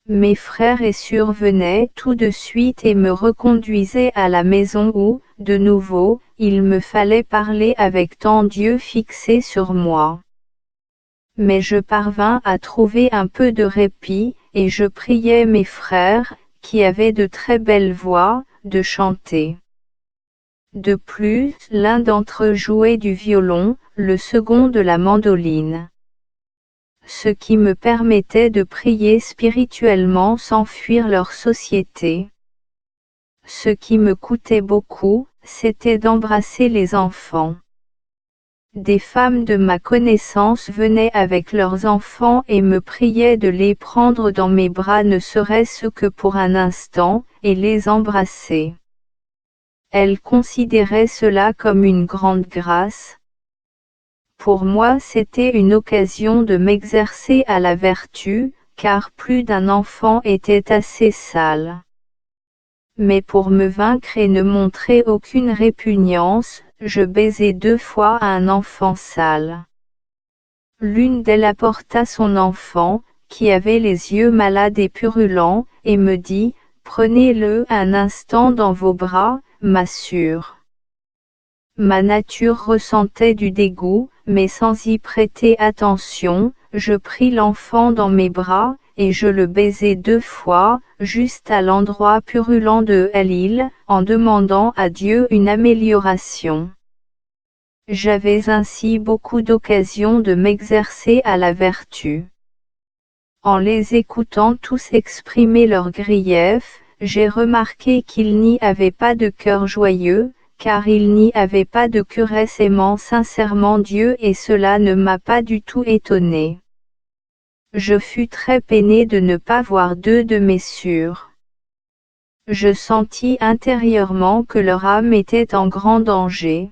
Mes frères et sœurs venaient tout de suite et me reconduisaient à la maison où, de nouveau, il me fallait parler avec tant d'yeux fixés sur moi. Mais je parvins à trouver un peu de répit, et je priais mes frères, qui avaient de très belles voix, de chanter. De plus, l'un d'entre eux jouait du violon, le second de la mandoline. Ce qui me permettait de prier spirituellement sans fuir leur société. Ce qui me coûtait beaucoup, c'était d'embrasser les enfants. Des femmes de ma connaissance venaient avec leurs enfants et me priaient de les prendre dans mes bras ne serait-ce que pour un instant, et les embrasser. Elles considéraient cela comme une grande grâce. Pour moi c'était une occasion de m'exercer à la vertu, car plus d'un enfant était assez sale. Mais pour me vaincre et ne montrer aucune répugnance, je baisai 2 fois un enfant sale. L'une d'elles apporta son enfant, qui avait les yeux malades et purulents, et me dit, « Prenez-le un instant dans vos bras, ma sœur. » Ma nature ressentait du dégoût, mais sans y prêter attention, je pris l'enfant dans mes bras, et je le baisai 2 fois, juste à l'endroit purulent de El-Il, en demandant à Dieu une amélioration. J'avais ainsi beaucoup d'occasions de m'exercer à la vertu. En les écoutant tous exprimer leurs griefs, j'ai remarqué qu'ils n'y avaient pas de cœur joyeux, car ils n'y avaient pas de cœur aimant sincèrement Dieu et cela ne m'a pas du tout étonné. Je fus très peiné de ne pas voir deux de mes sœurs. Je sentis intérieurement que leur âme était en grand danger.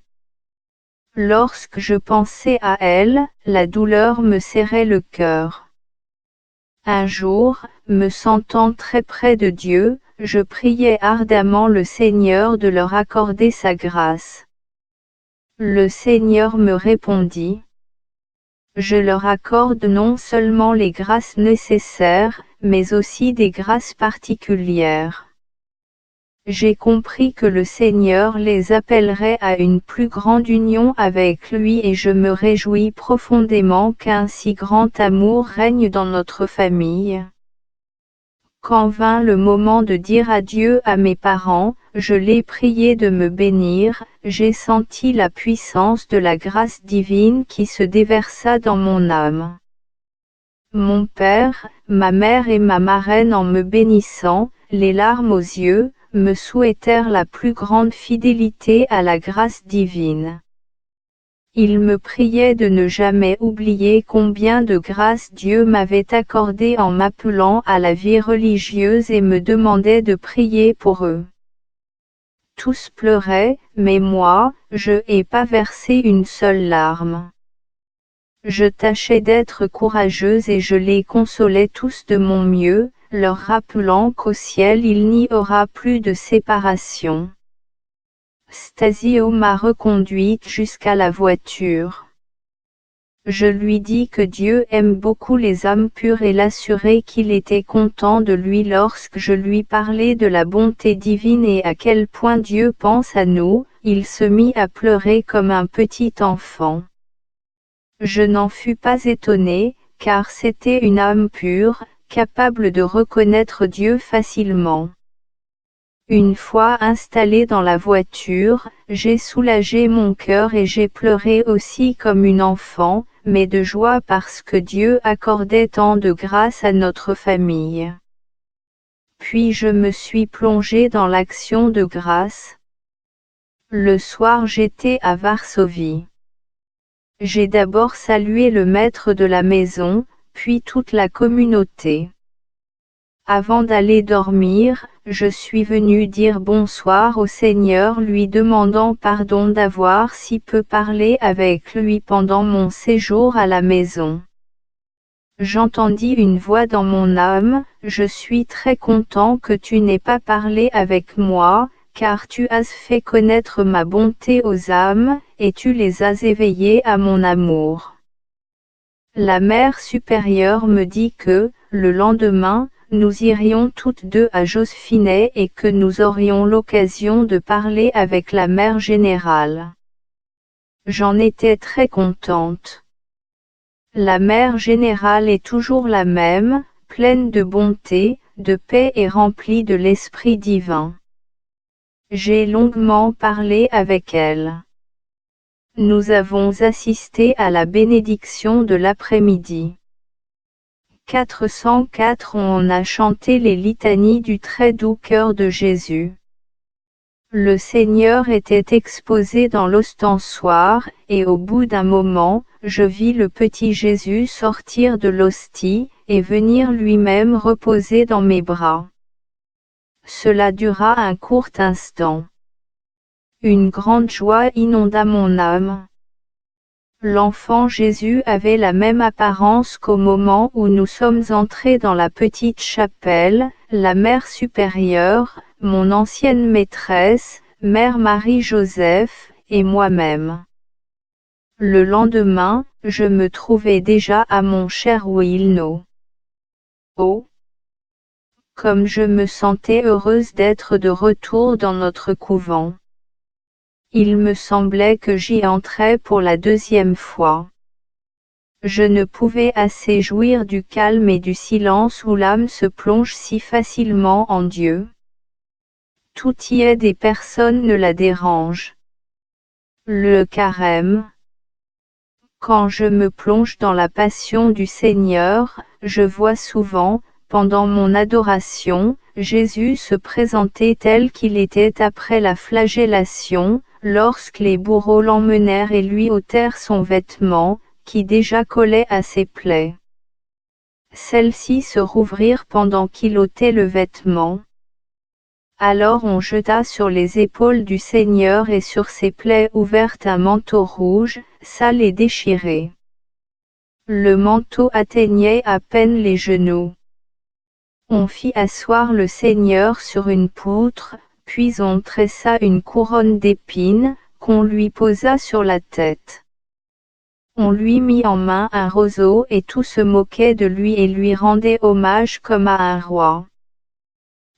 Lorsque je pensais à elles, la douleur me serrait le cœur. Un jour, me sentant très près de Dieu, je priai ardemment le Seigneur de leur accorder sa grâce. Le Seigneur me répondit: je leur accorde non seulement les grâces nécessaires, mais aussi des grâces particulières. J'ai compris que le Seigneur les appellerait à une plus grande union avec lui et je me réjouis profondément qu'un si grand amour règne dans notre famille. Quand vint le moment de dire adieu à mes parents, je les priai de me bénir, j'ai senti la puissance de la grâce divine qui se déversa dans mon âme. Mon père, ma mère et ma marraine en me bénissant, les larmes aux yeux, me souhaitèrent la plus grande fidélité à la grâce divine. Ils me priaient de ne jamais oublier combien de grâces Dieu m'avait accordées en m'appelant à la vie religieuse et me demandaient de prier pour eux. Tous pleuraient, mais moi, je n'ai pas versé une seule larme. Je tâchais d'être courageuse et je les consolais tous de mon mieux, leur rappelant qu'au ciel il n'y aura plus de séparation. Stasio m'a reconduite jusqu'à la voiture. Je lui dis que Dieu aime beaucoup les âmes pures et l'assurai qu'il était content de lui lorsque je lui parlais de la bonté divine et à quel point Dieu pense à nous. Il se mit à pleurer comme un petit enfant. Je n'en fus pas étonné, car c'était une âme pure, capable de reconnaître Dieu facilement. Une fois installé dans la voiture, j'ai soulagé mon cœur et j'ai pleuré aussi comme une enfant, mais de joie parce que Dieu accordait tant de grâce à notre famille. Puis je me suis plongé dans l'action de grâce. Le soir j'étais à Varsovie. J'ai d'abord salué le maître de la maison, puis toute la communauté. Avant d'aller dormir, je suis venu dire bonsoir au Seigneur lui demandant pardon d'avoir si peu parlé avec lui pendant mon séjour à la maison. J'entendis une voix dans mon âme, je suis très content que tu n'aies pas parlé avec moi, car tu as fait connaître ma bonté aux âmes, et tu les as éveillées à mon amour. La Mère supérieure me dit que, le lendemain, nous irions toutes deux à Josephinet et que nous aurions l'occasion de parler avec la Mère générale. J'en étais très contente. La Mère générale est toujours la même, pleine de bonté, de paix et remplie de l'Esprit divin. J'ai longuement parlé avec elle. Nous avons assisté à la bénédiction de l'après-midi. 404 On a chanté les litanies du très doux cœur de Jésus. Le Seigneur était exposé dans l'ostensoir, et au bout d'un moment, je vis le petit Jésus sortir de l'hostie, et venir lui-même reposer dans mes bras. Cela dura un court instant. Une grande joie inonda mon âme. L'enfant Jésus avait la même apparence qu'au moment où nous sommes entrés dans la petite chapelle, la Mère supérieure, mon ancienne maîtresse, Mère Marie-Joseph, et moi-même. Le lendemain, je me trouvais déjà à mon cher Wilno. Oh! Comme je me sentais heureuse d'être de retour dans notre couvent. Il me semblait que j'y entrais pour la deuxième fois. Je ne pouvais assez jouir du calme et du silence où l'âme se plonge si facilement en Dieu. Tout y est et personne ne la dérange. Le carême. Quand je me plonge dans la passion du Seigneur, je vois souvent, pendant mon adoration, Jésus se présenter tel qu'il était après la flagellation, lorsque les bourreaux l'emmenèrent et lui ôtèrent son vêtement, qui déjà collait à ses plaies. Celles-ci se rouvrirent pendant qu'il ôtait le vêtement. Alors on jeta sur les épaules du Seigneur et sur ses plaies ouvertes un manteau rouge, sale et déchiré. Le manteau atteignait à peine les genoux. On fit asseoir le Seigneur sur une poutre, puis on tressa une couronne d'épines, qu'on lui posa sur la tête. On lui mit en main un roseau et tout se moquait de lui et lui rendait hommage comme à un roi.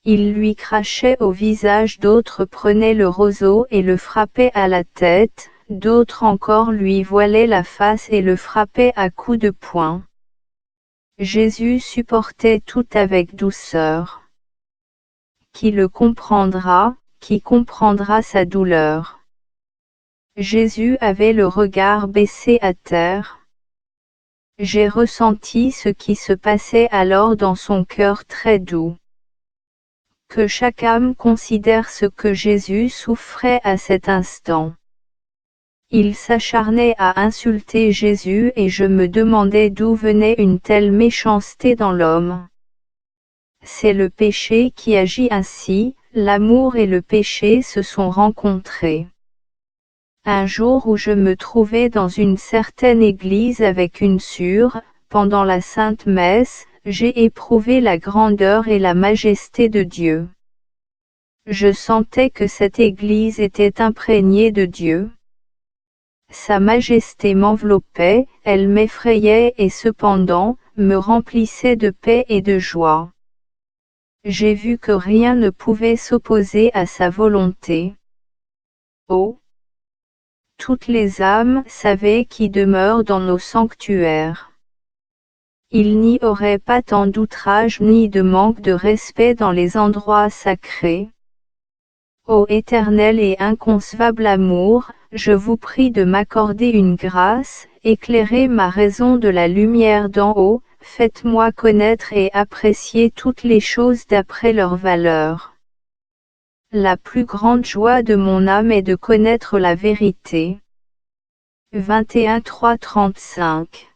Il lui crachait au visage, d'autres prenaient le roseau et le frappaient à la tête, d'autres encore lui voilaient la face et le frappaient à coups de poing. Jésus supportait tout avec douceur. Qui le comprendra, qui comprendra sa douleur? Jésus avait le regard baissé à terre. J'ai ressenti ce qui se passait alors dans son cœur très doux. Que chaque âme considère ce que Jésus souffrait à cet instant. Il s'acharnait à insulter Jésus et je me demandais d'où venait une telle méchanceté dans l'homme. C'est le péché qui agit ainsi, l'amour et le péché se sont rencontrés. Un jour où je me trouvais dans une certaine église avec une sœur, pendant la Sainte Messe, j'ai éprouvé la grandeur et la majesté de Dieu. Je sentais que cette église était imprégnée de Dieu. Sa majesté m'enveloppait, elle m'effrayait et cependant, me remplissait de paix et de joie. J'ai vu que rien ne pouvait s'opposer à sa volonté. Oh! Toutes les âmes savaient qui demeure dans nos sanctuaires. Il n'y aurait pas tant d'outrage ni de manque de respect dans les endroits sacrés. Ô éternel et inconcevable amour, je vous prie de m'accorder une grâce, éclairez ma raison de la lumière d'en haut, faites-moi connaître et apprécier toutes les choses d'après leur valeur. La plus grande joie de mon âme est de connaître la vérité. 21:3-35.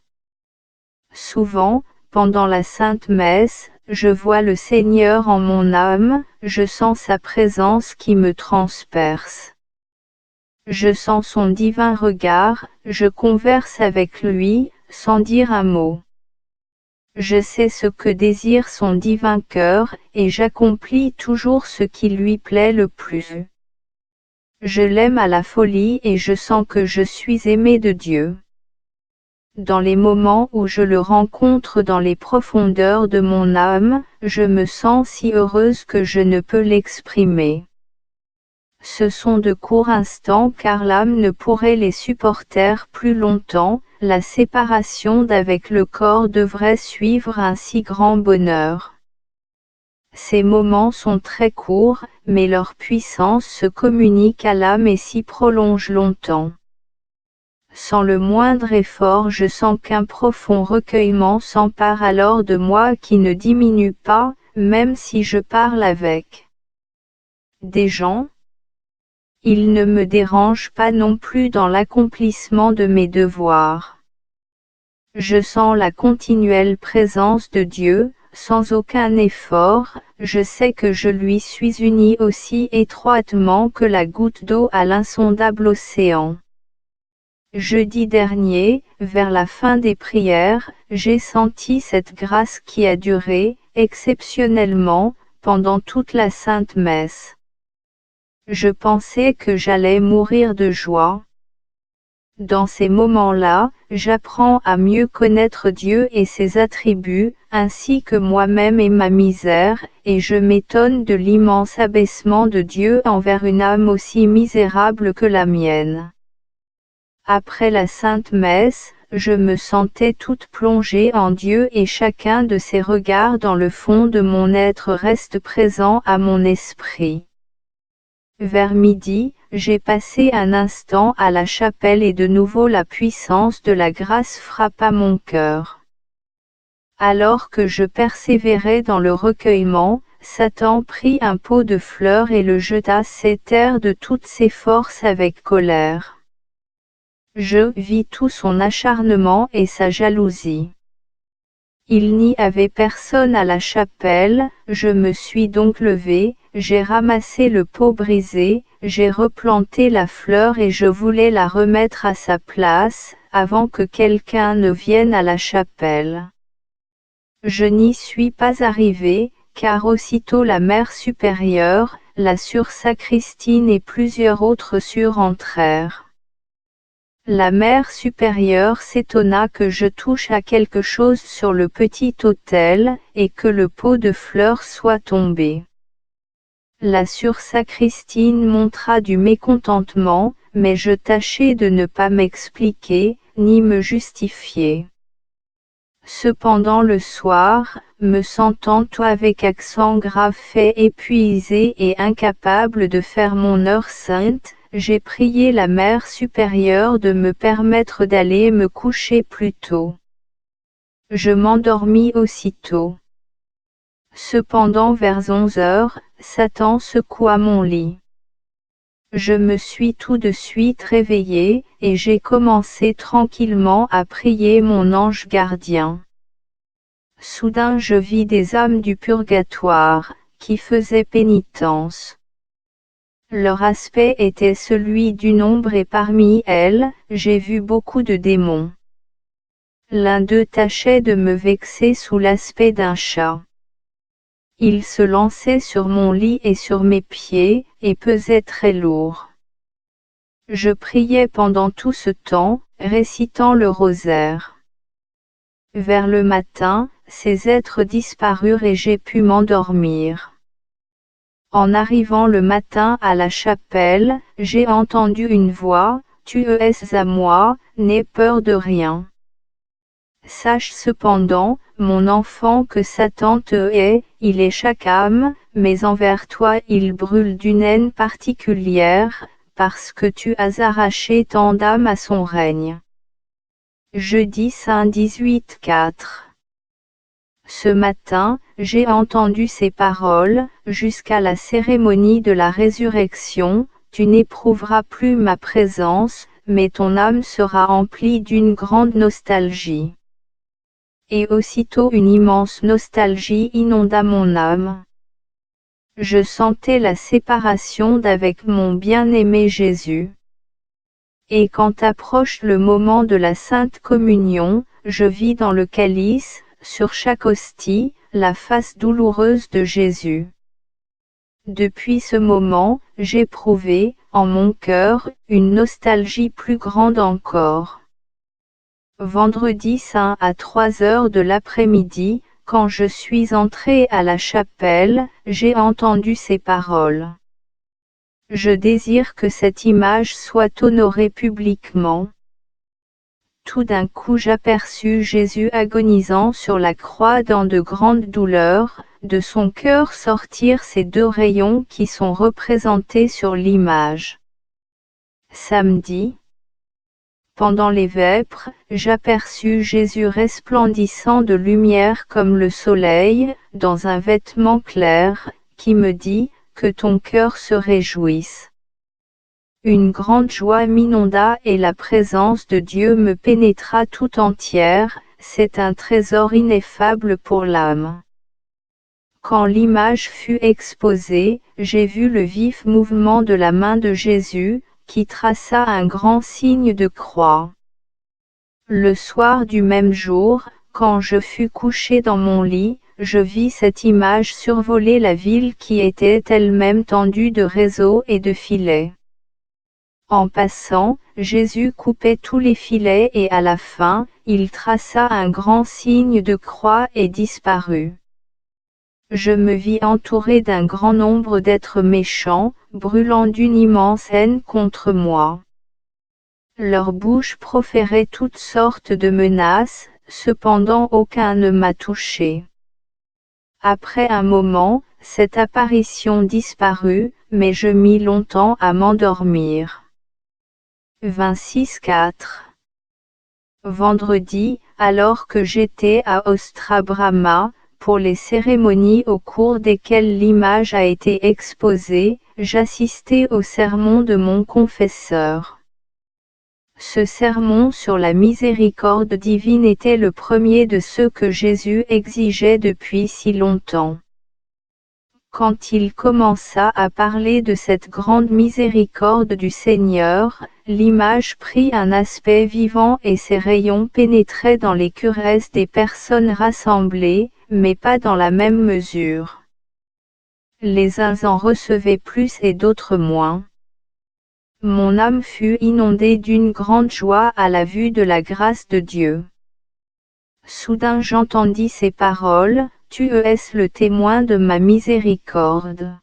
Souvent, pendant la Sainte Messe, je vois le Seigneur en mon âme, je sens sa présence qui me transperce. Je sens son divin regard, je converse avec lui, sans dire un mot. Je sais ce que désire son divin cœur, et j'accomplis toujours ce qui lui plaît le plus. Je l'aime à la folie et je sens que je suis aimé de Dieu. Dans les moments où je le rencontre dans les profondeurs de mon âme, je me sens si heureuse que je ne peux l'exprimer. Ce sont de courts instants car l'âme ne pourrait les supporter plus longtemps, la séparation d'avec le corps devrait suivre un si grand bonheur. Ces moments sont très courts, mais leur puissance se communique à l'âme et s'y prolonge longtemps. Sans le moindre effort, je sens qu'un profond recueillement s'empare alors de moi qui ne diminue pas, même si je parle avec des gens. Il ne me dérange pas non plus dans l'accomplissement de mes devoirs. Je sens la continuelle présence de Dieu, sans aucun effort, je sais que je lui suis uni aussi étroitement que la goutte d'eau à l'insondable océan. Jeudi dernier, vers la fin des prières, j'ai senti cette grâce qui a duré, exceptionnellement, pendant toute la Sainte Messe. Je pensais que j'allais mourir de joie. Dans ces moments-là, j'apprends à mieux connaître Dieu et ses attributs, ainsi que moi-même et ma misère, et je m'étonne de l'immense abaissement de Dieu envers une âme aussi misérable que la mienne. Après la Sainte Messe, je me sentais toute plongée en Dieu et chacun de ses regards dans le fond de mon être reste présent à mon esprit. Vers midi, j'ai passé un instant à la chapelle et de nouveau la puissance de la grâce frappa mon cœur. Alors que je persévérais dans le recueillement, Satan prit un pot de fleurs et le jeta ses terres de toutes ses forces avec colère. Je vis tout son acharnement et sa jalousie. Il n'y avait personne à la chapelle, je me suis donc levée, j'ai ramassé le pot brisé, j'ai replanté la fleur et je voulais la remettre à sa place, avant que quelqu'un ne vienne à la chapelle. Je n'y suis pas arrivée, car aussitôt la mère supérieure, la sœur Sacristine et plusieurs autres sœurs entrèrent. La mère supérieure s'étonna que je touche à quelque chose sur le petit autel, et que le pot de fleurs soit tombé. La sœur Sacristine montra du mécontentement, mais je tâchai de ne pas m'expliquer, ni me justifier. Cependant le soir, me sentant tout avec accent grave fait épuisé et incapable de faire mon heure sainte, j'ai prié la mère supérieure de me permettre d'aller me coucher plus tôt. Je m'endormis aussitôt. Cependant vers 11 heures, Satan secoua mon lit. Je me suis tout de suite réveillée, et j'ai commencé tranquillement à prier mon ange gardien. Soudain je vis des âmes du purgatoire, qui faisaient pénitence. Leur aspect était celui d'une ombre et parmi elles, j'ai vu beaucoup de démons. L'un d'eux tâchait de me vexer sous l'aspect d'un chat. Il se lançait sur mon lit et sur mes pieds, et pesait très lourd. Je priais pendant tout ce temps, récitant le rosaire. Vers le matin, ces êtres disparurent et j'ai pu m'endormir. En arrivant le matin à la chapelle, j'ai entendu une voix, « Tu es à moi, n'aie peur de rien. Sache cependant, mon enfant que Satan te hait, il est chaque âme, mais envers toi il brûle d'une haine particulière, parce que tu as arraché tant d'âmes à son règne. » Jeudi Saint 18-4. Ce matin, j'ai entendu ces paroles, jusqu'à la cérémonie de la résurrection, tu n'éprouveras plus ma présence, mais ton âme sera emplie d'une grande nostalgie. Et aussitôt une immense nostalgie inonda mon âme. Je sentais la séparation d'avec mon bien-aimé Jésus. Et quand approche le moment de la Sainte Communion, je vis dans le calice, sur chaque hostie, la face douloureuse de Jésus. Depuis ce moment, j'éprouvais, en mon cœur, une nostalgie plus grande encore. Vendredi saint à 3 heures de l'après-midi, quand je suis entrée à la chapelle, j'ai entendu ces paroles. Je désire que cette image soit honorée publiquement. Tout d'un coup j'aperçus Jésus agonisant sur la croix dans de grandes douleurs, de son cœur sortir ces deux rayons qui sont représentés sur l'image. Samedi, pendant les vêpres, j'aperçus Jésus resplendissant de lumière comme le soleil, dans un vêtement clair, qui me dit, que ton cœur se réjouisse. Une grande joie m'inonda et la présence de Dieu me pénétra tout entière, c'est un trésor ineffable pour l'âme. Quand l'image fut exposée, j'ai vu le vif mouvement de la main de Jésus, qui traça un grand signe de croix. Le soir du même jour, quand je fus couché dans mon lit, je vis cette image survoler la ville qui était elle-même tendue de réseaux et de filets. En passant, Jésus coupait tous les filets et à la fin, il traça un grand signe de croix et disparut. Je me vis entouré d'un grand nombre d'êtres méchants, brûlant d'une immense haine contre moi. Leur bouche proférait toutes sortes de menaces, cependant aucun ne m'a touché. Après un moment, cette apparition disparut, mais je mis longtemps à m'endormir. 26.4 Vendredi, alors que j'étais à Ostrabrama, pour les cérémonies au cours desquelles l'image a été exposée, j'assistais au sermon de mon confesseur. Ce sermon sur la miséricorde divine était le premier de ceux que Jésus exigeait depuis si longtemps. Quand il commença à parler de cette grande miséricorde du Seigneur, l'image prit un aspect vivant et ses rayons pénétraient dans les cuirasses des personnes rassemblées, mais pas dans la même mesure. Les uns en recevaient plus et d'autres moins. Mon âme fut inondée d'une grande joie à la vue de la grâce de Dieu. Soudain j'entendis ces paroles, « Tu es le témoin de ma miséricorde.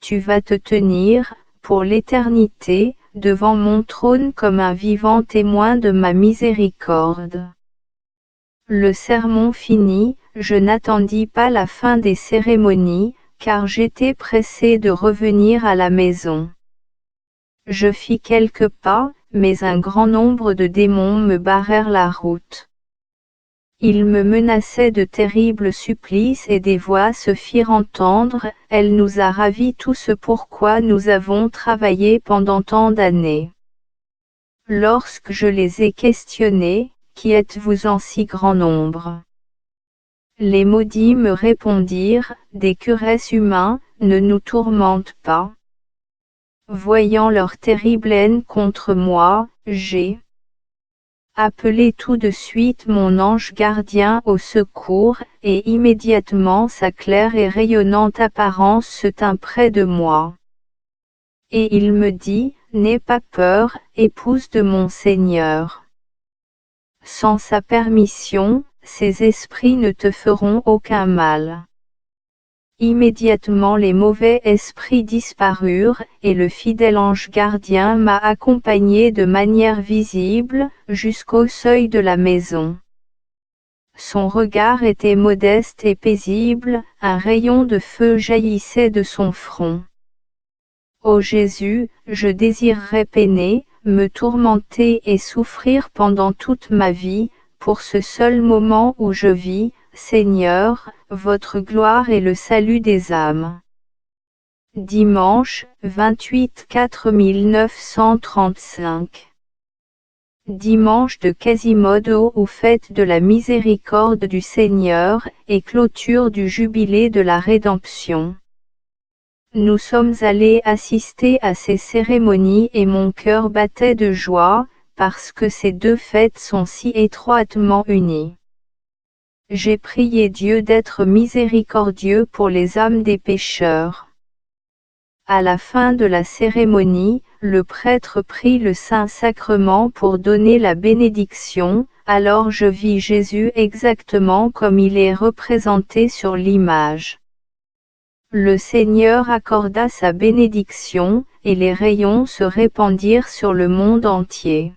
Tu vas te tenir, pour l'éternité, devant mon trône comme un vivant témoin de ma miséricorde. » Le sermon fini, je n'attendis pas la fin des cérémonies, car j'étais pressé de revenir à la maison. Je fis quelques pas, mais un grand nombre de démons me barrèrent la route. Ils me menaçaient de terribles supplices et des voix se firent entendre, « Elle nous a ravis tout ce pourquoi nous avons travaillé pendant tant d'années. » Lorsque je les ai questionnés, « Qui êtes-vous en si grand nombre ?» Les maudits me répondirent, « Des curesses humains, ne nous tourmente pas. » Voyant leur terrible haine contre moi, j'ai appelé tout de suite mon ange gardien au secours, et immédiatement sa claire et rayonnante apparence se tint près de moi. Et il me dit, « N'aie pas peur, épouse de mon Seigneur. Sans sa permission, ces esprits ne te feront aucun mal. » Immédiatement les mauvais esprits disparurent, et le fidèle ange gardien m'a accompagné de manière visible, jusqu'au seuil de la maison. Son regard était modeste et paisible, un rayon de feu jaillissait de son front. Ô Jésus, je désirerais peiner, me tourmenter et souffrir pendant toute ma vie, pour ce seul moment où je vis, Seigneur, votre gloire et le salut des âmes. Dimanche, 28-4-1935. Dimanche de Quasimodo ou fête de la miséricorde du Seigneur, et clôture du jubilé de la rédemption. Nous sommes allés assister à ces cérémonies et mon cœur battait de joie, parce que ces deux fêtes sont si étroitement unies. J'ai prié Dieu d'être miséricordieux pour les âmes des pécheurs. À la fin de la cérémonie, le prêtre prit le Saint-Sacrement pour donner la bénédiction, alors je vis Jésus exactement comme il est représenté sur l'image. Le Seigneur accorda sa bénédiction, et les rayons se répandirent sur le monde entier.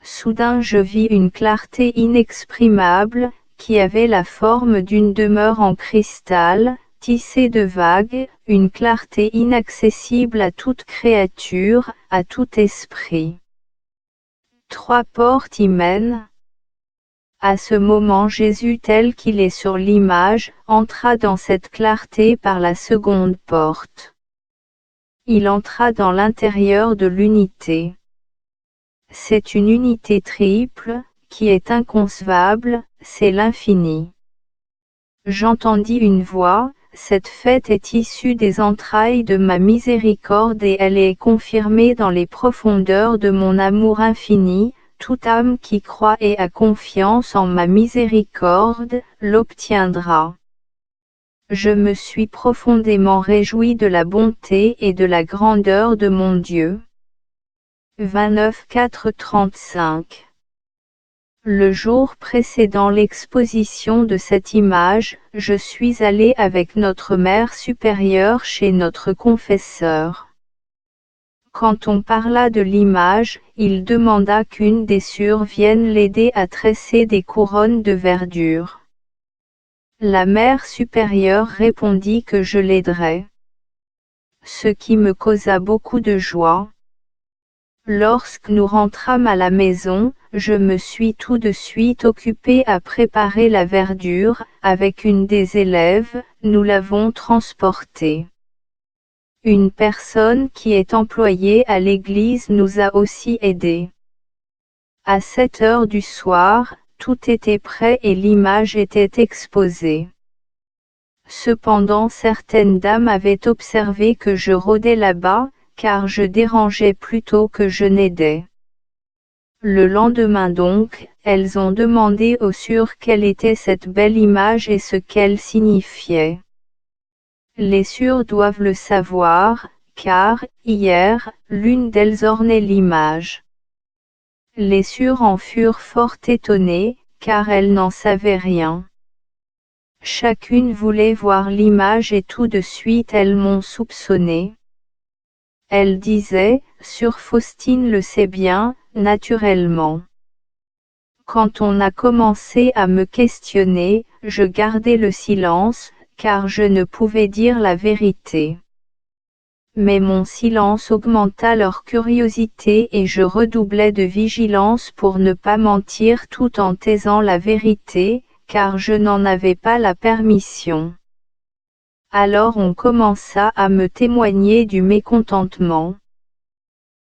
Soudain je vis une clarté inexprimable, qui avait la forme d'une demeure en cristal, tissée de vagues, une clarté inaccessible à toute créature, à tout esprit. 3 portes y mènent. À ce moment Jésus tel qu'il est sur l'image, entra dans cette clarté par la seconde porte. Il entra dans l'intérieur de l'unité. C'est une unité triple, qui est inconcevable, c'est l'infini. J'entendis une voix, cette fête est issue des entrailles de ma miséricorde et elle est confirmée dans les profondeurs de mon amour infini, toute âme qui croit et a confiance en ma miséricorde, l'obtiendra. Je me suis profondément réjoui de la bonté et de la grandeur de mon Dieu. 29-4-35. Le jour précédant l'exposition de cette image, je suis allé avec notre Mère supérieure chez notre confesseur. Quand on parla de l'image, il demanda qu'une des sœurs vienne l'aider à tresser des couronnes de verdure. La mère supérieure répondit que je l'aiderais. Ce qui me causa beaucoup de joie. Lorsque nous rentrâmes à la maison, je me suis tout de suite occupée à préparer la verdure, avec une des élèves, nous l'avons transportée. Une personne qui est employée à l'église nous a aussi aidés. À 7 heures du soir, tout était prêt et l'image était exposée. Cependant certaines dames avaient observé que je rôdais là-bas, car je dérangeais plutôt que je n'aidais. Le lendemain donc, elles ont demandé aux sœurs quelle était cette belle image et ce qu'elle signifiait. Les sœurs doivent le savoir, car, hier, l'une d'elles ornait l'image. Les sœurs en furent fort étonnées, car elles n'en savaient rien. Chacune voulait voir l'image et tout de suite elles m'ont soupçonné. Elles disaient, Sœur Faustine le sait bien, naturellement. Quand on a commencé à me questionner, je gardais le silence, car je ne pouvais dire la vérité. Mais mon silence augmenta leur curiosité et je redoublais de vigilance pour ne pas mentir tout en taisant la vérité, car je n'en avais pas la permission. Alors on commença à me témoigner du mécontentement.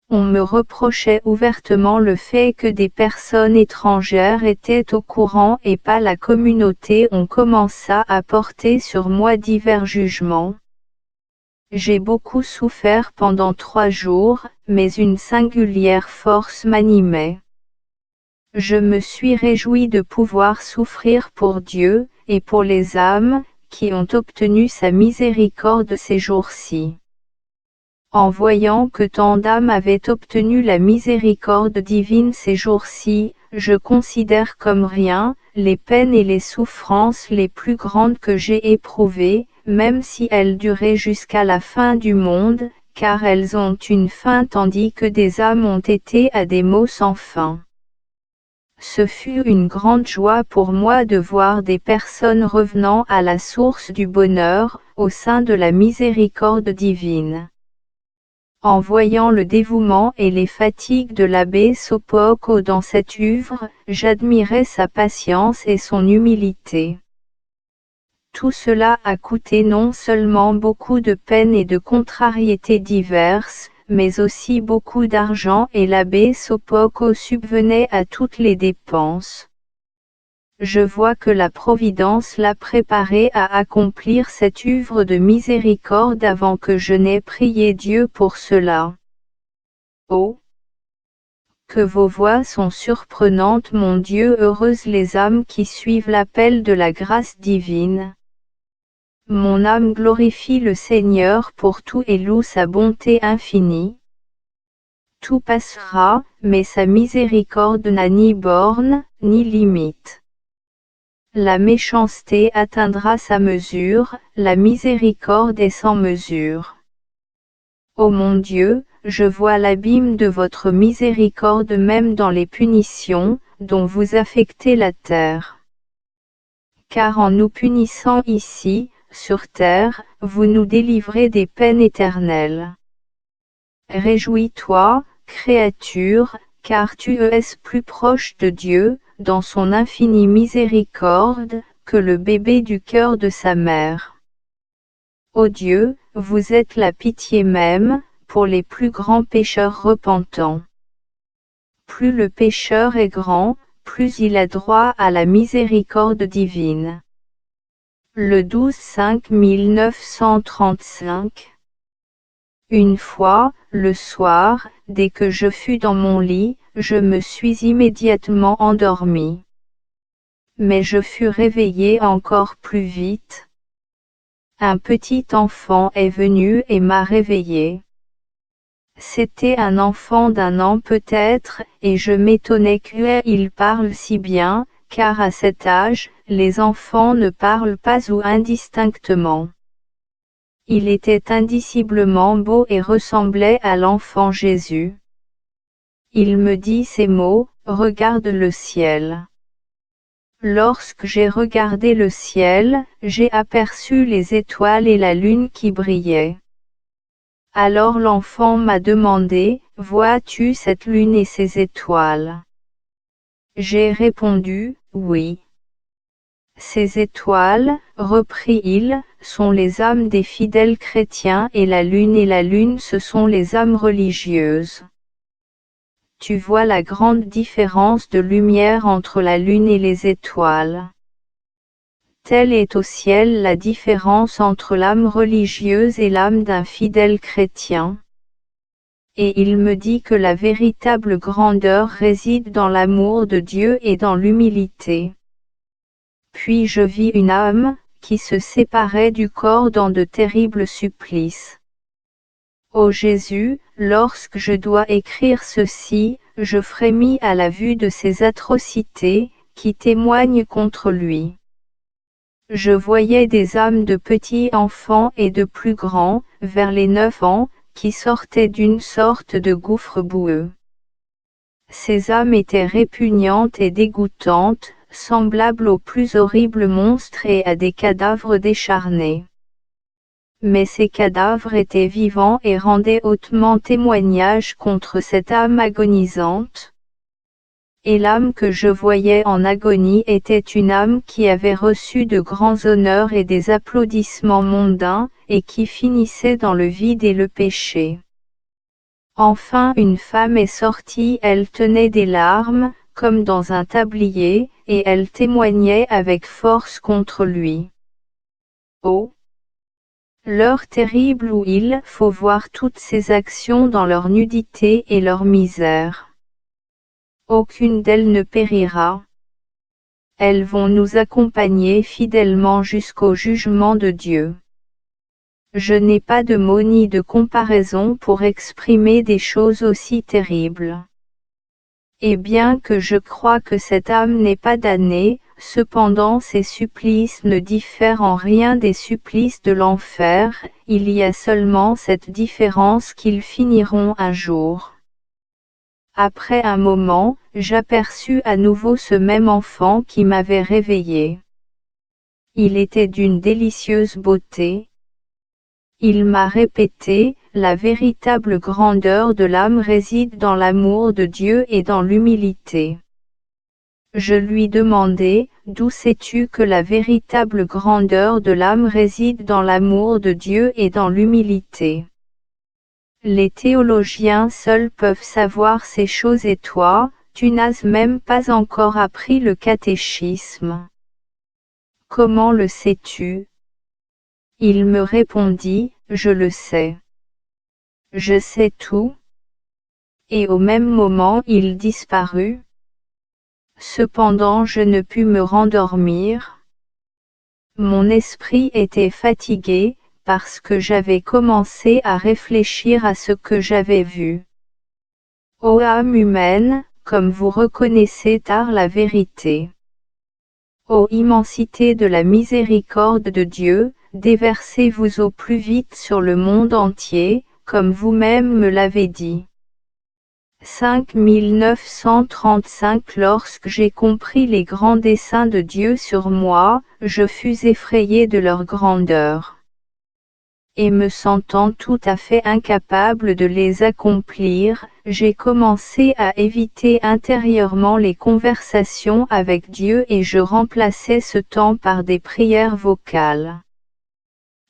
On me reprochait ouvertement le fait que des personnes étrangères étaient au courant et pas la communauté. On commença à porter sur moi divers jugements. J'ai beaucoup souffert pendant 3 jours, mais une singulière force m'animait. Je me suis réjoui de pouvoir souffrir pour Dieu, et pour les âmes, qui ont obtenu sa miséricorde ces jours-ci. En voyant que tant d'âmes avaient obtenu la miséricorde divine ces jours-ci, je considère comme rien, les peines et les souffrances les plus grandes que j'ai éprouvées, même si elles duraient jusqu'à la fin du monde, car elles ont une fin tandis que des âmes ont été à des maux sans fin. Ce fut une grande joie pour moi de voir des personnes revenant à la source du bonheur, au sein de la miséricorde divine. En voyant le dévouement et les fatigues de l'abbé Sopoko dans cette œuvre, j'admirais sa patience et son humilité. Tout cela a coûté non seulement beaucoup de peines et de contrariétés diverses, mais aussi beaucoup d'argent et l'abbé Sopoko subvenait à toutes les dépenses. Je vois que la Providence l'a préparé à accomplir cette œuvre de miséricorde avant que je n'aie prié Dieu pour cela. Oh! Que vos voix sont surprenantes mon Dieu, heureuses les âmes qui suivent l'appel de la grâce divine. Mon âme glorifie le Seigneur pour tout et loue sa bonté infinie. Tout passera, mais sa miséricorde n'a ni borne, ni limite. La méchanceté atteindra sa mesure, la miséricorde est sans mesure. Ô mon Dieu, je vois l'abîme de votre miséricorde même dans les punitions, dont vous affectez la terre. Car en nous punissant ici, sur terre, vous nous délivrez des peines éternelles. Réjouis-toi, créature, car tu es plus proche de Dieu, dans son infinie miséricorde, que le bébé du cœur de sa mère. Ô Dieu, vous êtes la pitié même, pour les plus grands pécheurs repentants. Plus le pécheur est grand, plus il a droit à la miséricorde divine. Le 12-5-1935. Une fois, le soir, dès que je fus dans mon lit, je me suis immédiatement endormi. Mais je fus réveillé encore plus vite. Un petit enfant est venu et m'a réveillé. C'était un enfant d'1 an peut-être, et je m'étonnais qu'il parle si bien, car à cet âge, les enfants ne parlent pas ou indistinctement. Il était indiciblement beau et ressemblait à l'enfant Jésus. Il me dit ces mots, « Regarde le ciel. » Lorsque j'ai regardé le ciel, j'ai aperçu les étoiles et la lune qui brillaient. Alors l'enfant m'a demandé, « Vois-tu cette lune et ces étoiles ?» J'ai répondu, « Oui. » Ces étoiles, reprit-il, sont les âmes des fidèles chrétiens et la lune ce sont les âmes religieuses. Tu vois la grande différence de lumière entre la lune et les étoiles. Telle est au ciel la différence entre l'âme religieuse et l'âme d'un fidèle chrétien. Et il me dit que la véritable grandeur réside dans l'amour de Dieu et dans l'humilité. Puis je vis une âme, qui se séparait du corps dans de terribles supplices. Ô Jésus, lorsque je dois écrire ceci, je frémis à la vue de ces atrocités, qui témoignent contre lui. Je voyais des âmes de petits enfants et de plus grands, vers les 9 ans, qui sortaient d'une sorte de gouffre boueux. Ces âmes étaient répugnantes et dégoûtantes, semblables aux plus horribles monstres et à des cadavres décharnés. Mais ces cadavres étaient vivants et rendaient hautement témoignage contre cette âme agonisante. Et l'âme que je voyais en agonie était une âme qui avait reçu de grands honneurs et des applaudissements mondains, et qui finissait dans le vide et le péché. Enfin une femme est sortie, elle tenait des larmes, comme dans un tablier, et elle témoignait avec force contre lui. Oh! L'heure terrible où il faut voir toutes ces actions dans leur nudité et leur misère. Aucune d'elles ne périra. Elles vont nous accompagner fidèlement jusqu'au jugement de Dieu. Je n'ai pas de mots ni de comparaison pour exprimer des choses aussi terribles. Et bien que je crois que cette âme n'est pas damnée, cependant ces supplices ne diffèrent en rien des supplices de l'enfer, il y a seulement cette différence qu'ils finiront un jour. Après un moment, j'aperçus à nouveau ce même enfant qui m'avait réveillé. Il était d'une délicieuse beauté. Il m'a répété, la véritable grandeur de l'âme réside dans l'amour de Dieu et dans l'humilité. Je lui demandai, d'où sais-tu que la véritable grandeur de l'âme réside dans l'amour de Dieu et dans l'humilité? Les théologiens seuls peuvent savoir ces choses et toi, tu n'as même pas encore appris le catéchisme. Comment le sais-tu? Il me répondit, je le sais. Je sais tout. Et au même moment il disparut. Cependant je ne pus me rendormir. Mon esprit était fatigué, parce que j'avais commencé à réfléchir à ce que j'avais vu. Ô âme humaine, comme vous reconnaissez tard la vérité. Ô immensité de la miséricorde de Dieu, déversez-vous au plus vite sur le monde entier, comme vous-même me l'avez dit. 5935 Lorsque j'ai compris les grands desseins de Dieu sur moi, je fus effrayé de leur grandeur. Et me sentant tout à fait incapable de les accomplir, j'ai commencé à éviter intérieurement les conversations avec Dieu et je remplaçais ce temps par des prières vocales.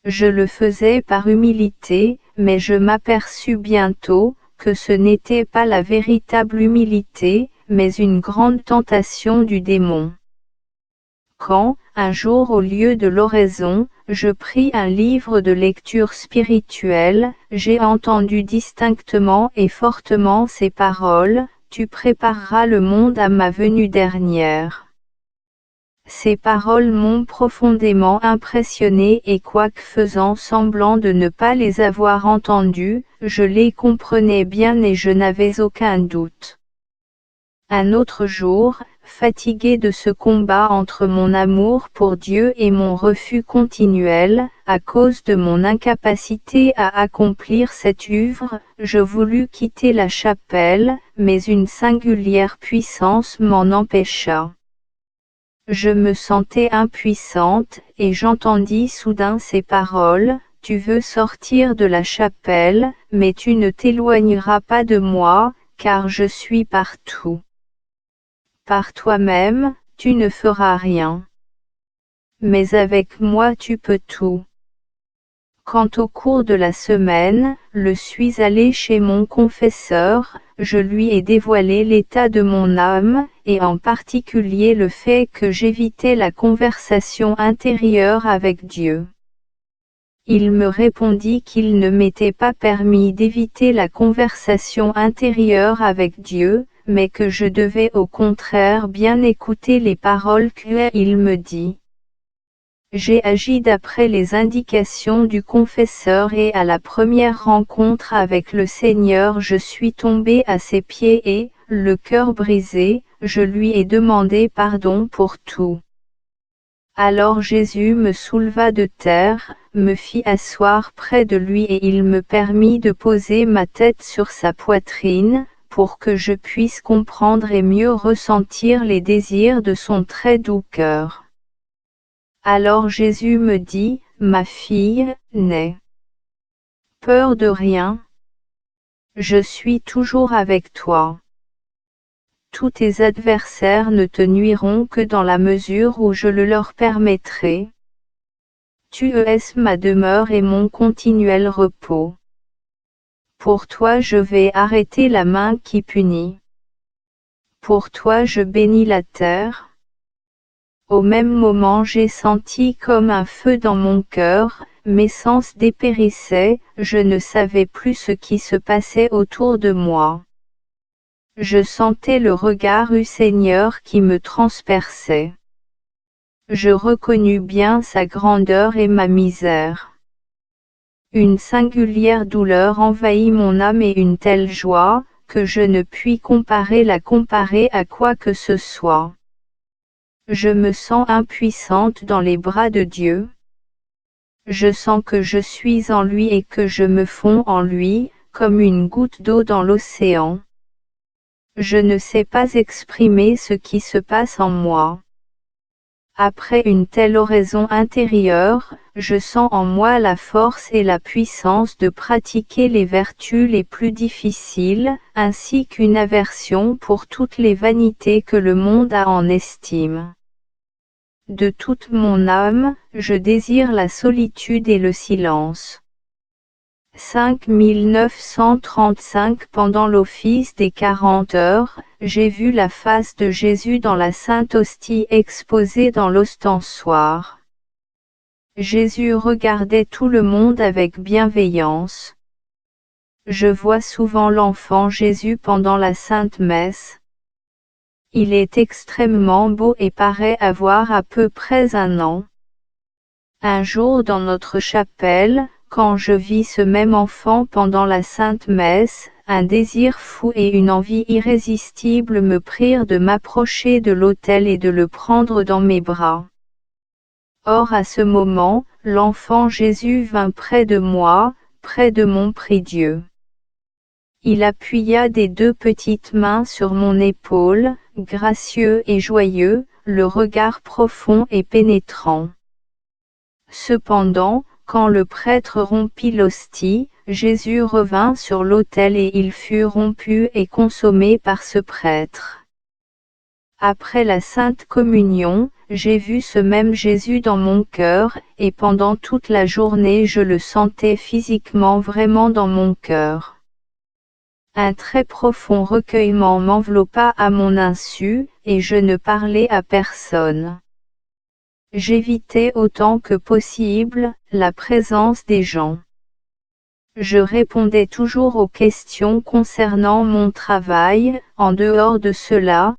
Je le faisais par humilité, mais je m'aperçus bientôt, que ce n'était pas la véritable humilité, mais une grande tentation du démon. Quand, un jour au lieu de l'oraison, je pris un livre de lecture spirituelle, j'ai entendu distinctement et fortement ces paroles, « Tu prépareras le monde à ma venue dernière ». Ces paroles m'ont profondément impressionné et quoique faisant semblant de ne pas les avoir entendues, je les comprenais bien et je n'avais aucun doute. Un autre jour, fatigué de ce combat entre mon amour pour Dieu et mon refus continuel, à cause de mon incapacité à accomplir cette œuvre, je voulus quitter la chapelle, mais une singulière puissance m'en empêcha. Je me sentais impuissante, et j'entendis soudain ces paroles: « Tu veux sortir de la chapelle, mais tu ne t'éloigneras pas de moi, car je suis partout. Par toi-même, tu ne feras rien. Mais avec moi tu peux tout. » Quand au cours de la semaine, je suis allé chez mon confesseur, je lui ai dévoilé l'état de mon âme, et en particulier le fait que j'évitais la conversation intérieure avec Dieu. Il me répondit qu'il ne m'était pas permis d'éviter la conversation intérieure avec Dieu, mais que je devais au contraire bien écouter les paroles qu'il me dit. J'ai agi d'après les indications du confesseur et à la première rencontre avec le Seigneur je suis tombé à ses pieds et, le cœur brisé, je lui ai demandé pardon pour tout. Alors Jésus me souleva de terre, me fit asseoir près de lui et il me permit de poser ma tête sur sa poitrine, pour que je puisse comprendre et mieux ressentir les désirs de son très doux cœur. Alors Jésus me dit: « Ma fille, n'aie peur de rien. Je suis toujours avec toi. Tous tes adversaires ne te nuiront que dans la mesure où je le leur permettrai. Tu es ma demeure et mon continuel repos. Pour toi je vais arrêter la main qui punit. Pour toi je bénis la terre. » Au même moment j'ai senti comme un feu dans mon cœur, mes sens dépérissaient, je ne savais plus ce qui se passait autour de moi. Je sentais le regard du Seigneur qui me transperçait. Je reconnus bien sa grandeur et ma misère. Une singulière douleur envahit mon âme et une telle joie, que je ne puis comparer à quoi que ce soit. Je me sens impuissante dans les bras de Dieu. Je sens que je suis en lui et que je me fonds en lui, comme une goutte d'eau dans l'océan. Je ne sais pas exprimer ce qui se passe en moi. Après une telle oraison intérieure, je sens en moi la force et la puissance de pratiquer les vertus les plus difficiles, ainsi qu'une aversion pour toutes les vanités que le monde a en estime. De toute mon âme, je désire la solitude et le silence. 5935 Pendant l'office des 40 heures, j'ai vu la face de Jésus dans la Sainte Hostie exposée dans l'ostensoir. Jésus regardait tout le monde avec bienveillance. Je vois souvent l'enfant Jésus pendant la Sainte Messe. Il est extrêmement beau et paraît avoir à peu près 1 an. Un jour dans notre chapelle, quand je vis ce même enfant pendant la Sainte Messe, un désir fou et une envie irrésistible me prirent de m'approcher de l'autel et de le prendre dans mes bras. Or à ce moment, l'enfant Jésus vint près de moi, près de mon prie-Dieu. Il appuya des 2 petites mains sur mon épaule, gracieux et joyeux, le regard profond et pénétrant. Cependant, quand le prêtre rompit l'hostie, Jésus revint sur l'autel et il fut rompu et consommé par ce prêtre. Après la Sainte Communion, j'ai vu ce même Jésus dans mon cœur, et pendant toute la journée je le sentais physiquement vraiment dans mon cœur. Un très profond recueillement m'enveloppa à mon insu, et je ne parlais à personne. J'évitais autant que possible la présence des gens. Je répondais toujours aux questions concernant mon travail, en dehors de cela,